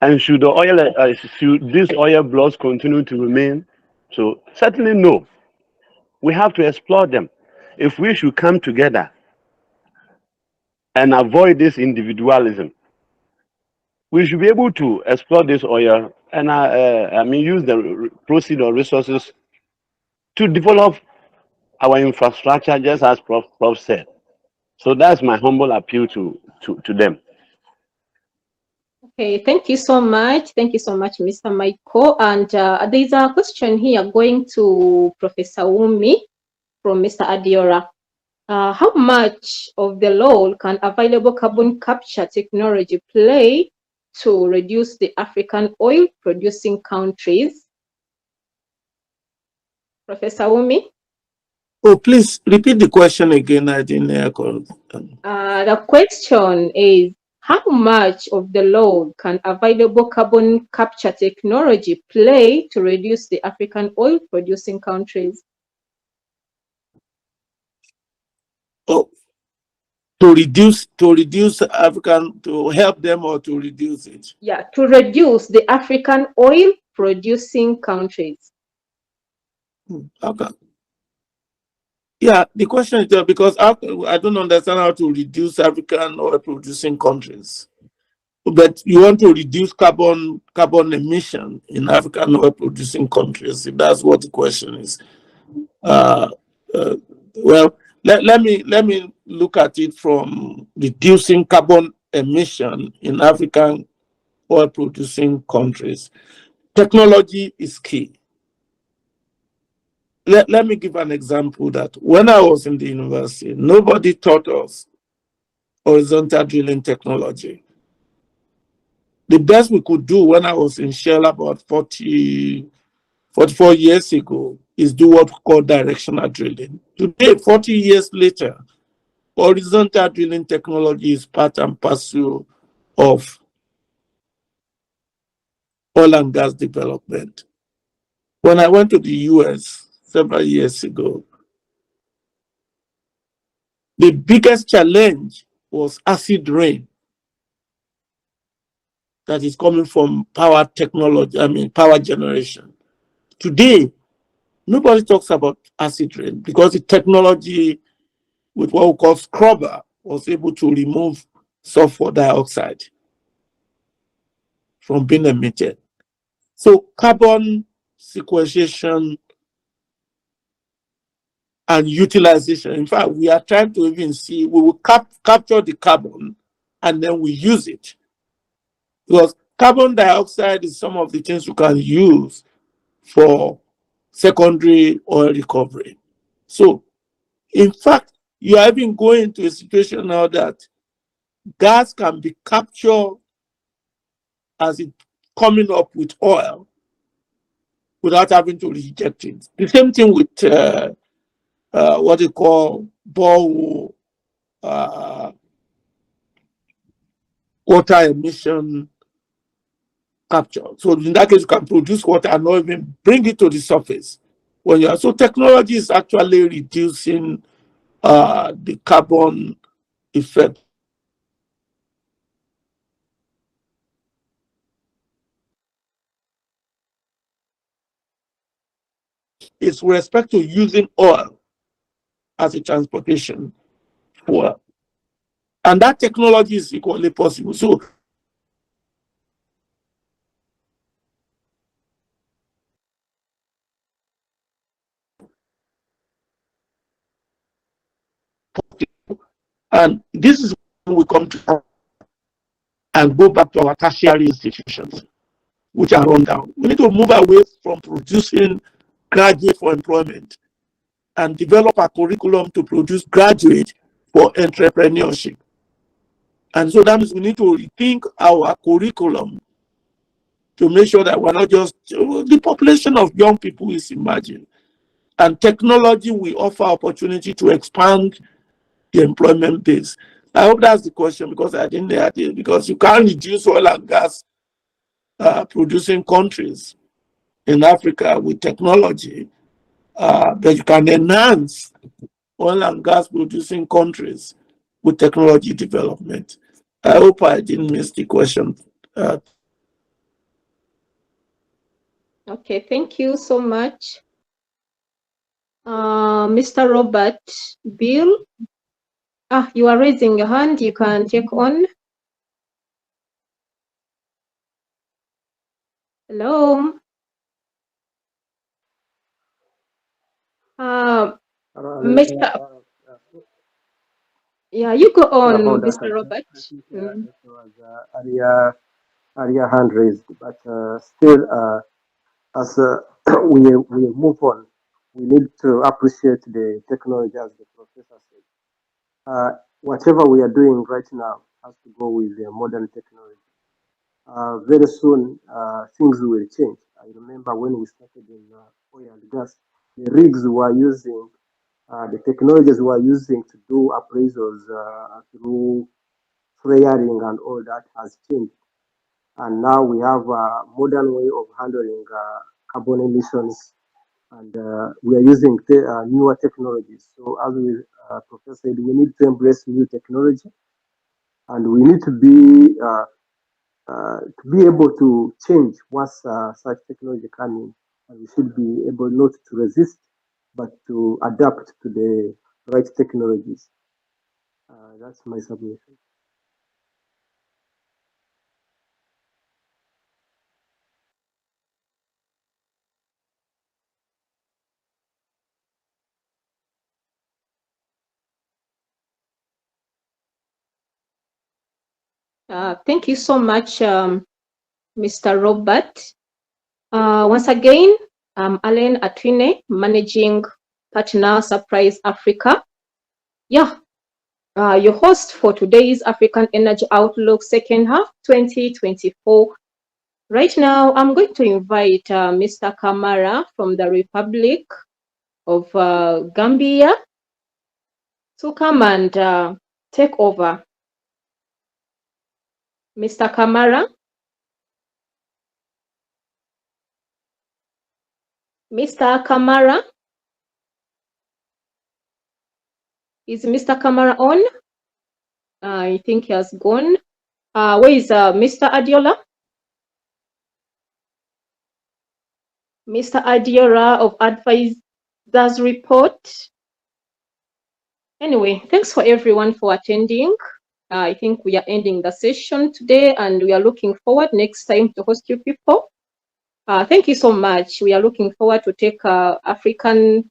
F: And should should these oil blocks continue to remain? So certainly no. We have to explore them. If we should come together and avoid this individualism, we should be able to explore this oil and use the proceeds or resources to develop our infrastructure, just as Prof said. So that's my humble appeal to them.
A: Okay, thank you so much. Thank you so much, Mr. Michael. And there's a question here going to Professor Wumi from Mr. AJERAP. How much of the role can available carbon capture technology play to reduce the African oil producing countries? Professor Wumi?
B: Oh, please repeat the question again. I didn't hear.
A: The question is, how much of the load can available carbon capture technology play to reduce the African oil producing countries?
B: Oh, to reduce African, to help them, or to reduce it?
A: Yeah, to reduce the African oil producing countries.
B: Okay. Yeah, the question is because I don't understand how to reduce African oil producing countries. But you want to reduce carbon emission in African oil producing countries. If that's what the question is. Well, let me look at it from reducing carbon emission in African oil producing countries. Technology is key. Let me give an example that when I was in the university, nobody taught us horizontal drilling technology. The best we could do when I was in Shell about 44 years ago is do what we call directional drilling. Today, 40 years later, horizontal drilling technology is part and parcel of oil and gas development. When I went to the US several years ago, the biggest challenge was acid rain that is coming from power technology, power generation. Today, nobody talks about acid rain because the technology with what we call scrubber was able to remove sulfur dioxide from being emitted. So carbon sequestration and utilization. In fact, we are trying to even see, we will capture the carbon and then we use it. Because carbon dioxide is some of the things you can use for secondary oil recovery. So, in fact, you are even going to a situation now that gas can be captured as it coming up with oil without having to reject it. The same thing with what they call borehole water emission capture. So in that case, you can produce water and not even bring it to the surface. So technology is actually reducing the carbon effect. It's with respect to using oil as a transportation fuel. And that technology is equally possible. So and this is when we come to and go back to our tertiary institutions. which are run down. We need to move away from producing graduate for employment and develop a curriculum to produce graduate for entrepreneurship. And so that means we need to rethink our curriculum to make sure that we're not just, the population of young people is emerging. And technology will offer opportunity to expand the employment base. I hope that's the question, because I didn't hear it, because you can't reduce oil and gas producing countries in Africa with technology, but you can enhance oil and gas producing countries with technology development. I hope I didn't miss the question.
A: Okay, thank you so much. Mr. Robert Bill, you are raising your hand. You can take on. Hello. Mr. Yeah, you go on, Mr. Robert.
D: There was earlier hand raised, but still, as we move on, we need to appreciate the technology, as the professor said. Whatever we are doing right now has to go with the modern technology. Very soon, things will change. I remember when we started in oil and gas, the rigs were using, the technologies we are using to do appraisals through flaring and all that has changed. And now we have a modern way of handling carbon emissions, and we are using newer technologies. So, as we Professor said, we need to embrace new technology, and we need to be able to change once such technology comes in, and we should be able not to resist, but to adapt to the right technologies. That's my submission.
A: Thank you so much, Mr. Robert. Once again, I'm Allen Atwine, Managing Partner, Surprise Africa. Yeah, your host for today's African Energy Outlook second half 2024. Right now, I'm going to invite Mr. Kamara from the Republic of Gambia to come and take over. Mr. Kamara? Mr. Kamara? Is Mr. Kamara on? I think he has gone. Where is Mr. Adiola? Mr. Adiola of Advisors Report. Anyway, thanks for everyone for attending. I think we are ending the session today, and we are looking forward next time to host you people. Thank you so much. We are looking forward to take African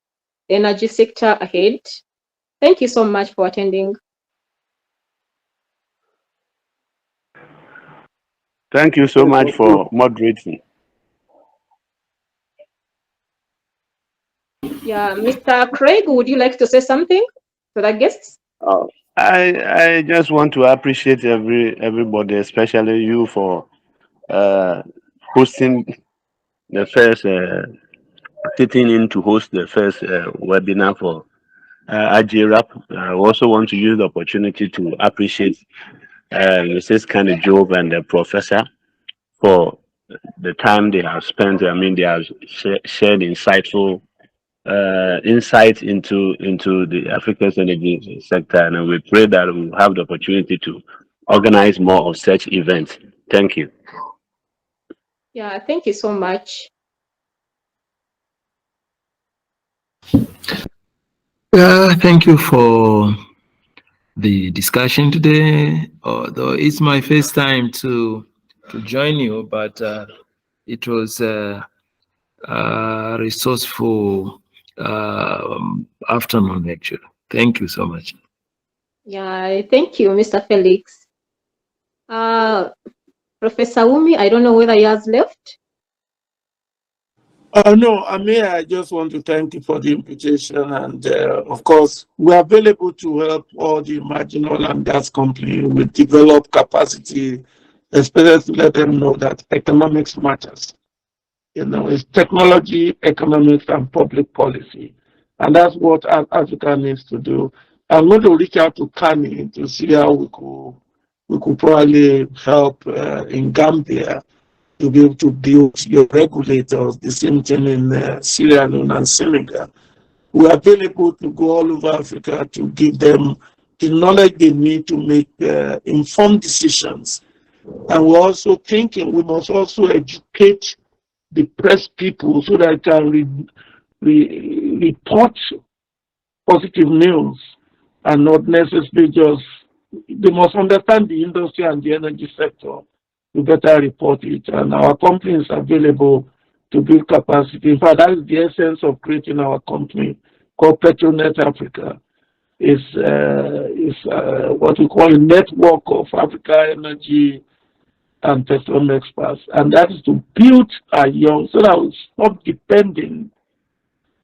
A: energy sector ahead. Thank you so much for attending.
F: Thank you so much for moderating.
A: Yeah, Mr. Craig, would you like to say something to the guests?
F: I just want to appreciate everybody, especially you, for hosting the first, sitting in to host the first webinar for AJERAP. I also want to use the opportunity to appreciate Mrs. Kanye Job and the professor for the time they have spent. I mean, they have shared insightful insight into the Africa's energy sector, and we pray that we'll have the opportunity to organize more of such events. Thank you.
A: Yeah, thank you so much.
H: Thank you for the discussion today. Although it's my first time to join you, but it was a resourceful afternoon, actually. Thank you so much.
A: Yeah, thank you, Mr. Felix. Professor Wumi, I don't know whether he has left.
B: No, Amir, I just want to thank you for the invitation. And of course, we're available to help all the marginal and gas companies with develop capacity, especially to let them know that economics matters. You know, it's technology, economics, and public policy. And that's what Africa needs to do. I'm going to reach out to Kani to see how we could probably help in Gambia to be able to build your regulators, the same thing in Sierra Leone and Senegal. We are available to go all over Africa to give them the knowledge they need to make informed decisions. And we're also thinking we must also educate the press people so that they can report positive news and not necessarily just, they must understand the industry and the energy sector to better report it. And our company is available to build capacity. In fact, that is the essence of creating our company called Petronet Africa. Is what we call a network of Africa energy and petroleum experts. And that is to build our young so that we stop depending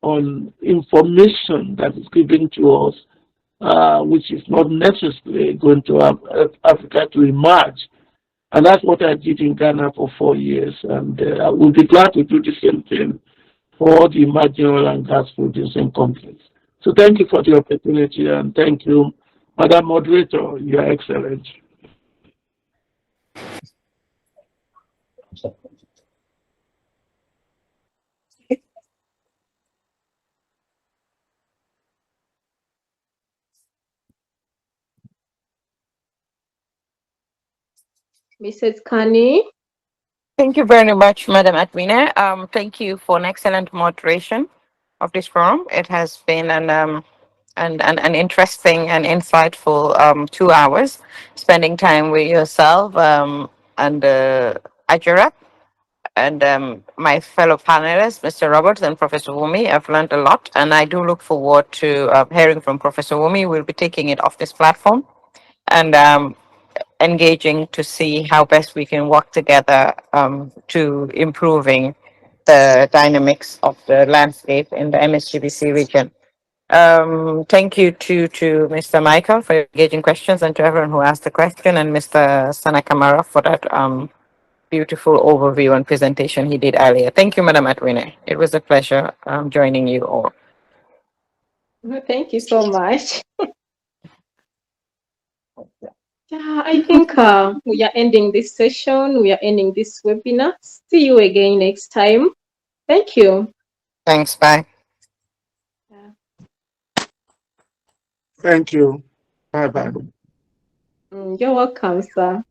B: on information that is given to us, which is not necessarily going to have Africa to emerge. And that's what I did in Ghana for 4 years. And I will be glad to do the same thing for all the marginal and gas producing companies. So thank you for the opportunity, and thank you, Madam Moderator. You are excellent.
A: Mrs. Kani.
C: Thank you very much, Madam Adwina. Thank you for an excellent moderation of this forum. It has been an interesting and insightful 2 hours, spending time with yourself and AJERAP and my fellow panelists, Mr. Roberts and Professor Wumi. I've learned a lot, and I do look forward to hearing from Professor Wumi. We'll be taking it off this platform and engaging to see how best we can work together to improving the dynamics of the landscape in the MSGBC region. Thank you to Mr. Michael for engaging questions, and to everyone who asked the question, and Mr. Sanakamara for that beautiful overview and presentation he did earlier. Thank you, Madam Atwine. It was a pleasure joining you all.
A: Thank you so much. Yeah, I think we are ending this session. We are ending this webinar. See you again next time. Thank you.
C: Thanks. Bye.
B: Thank you. Bye-bye.
A: You're welcome, sir.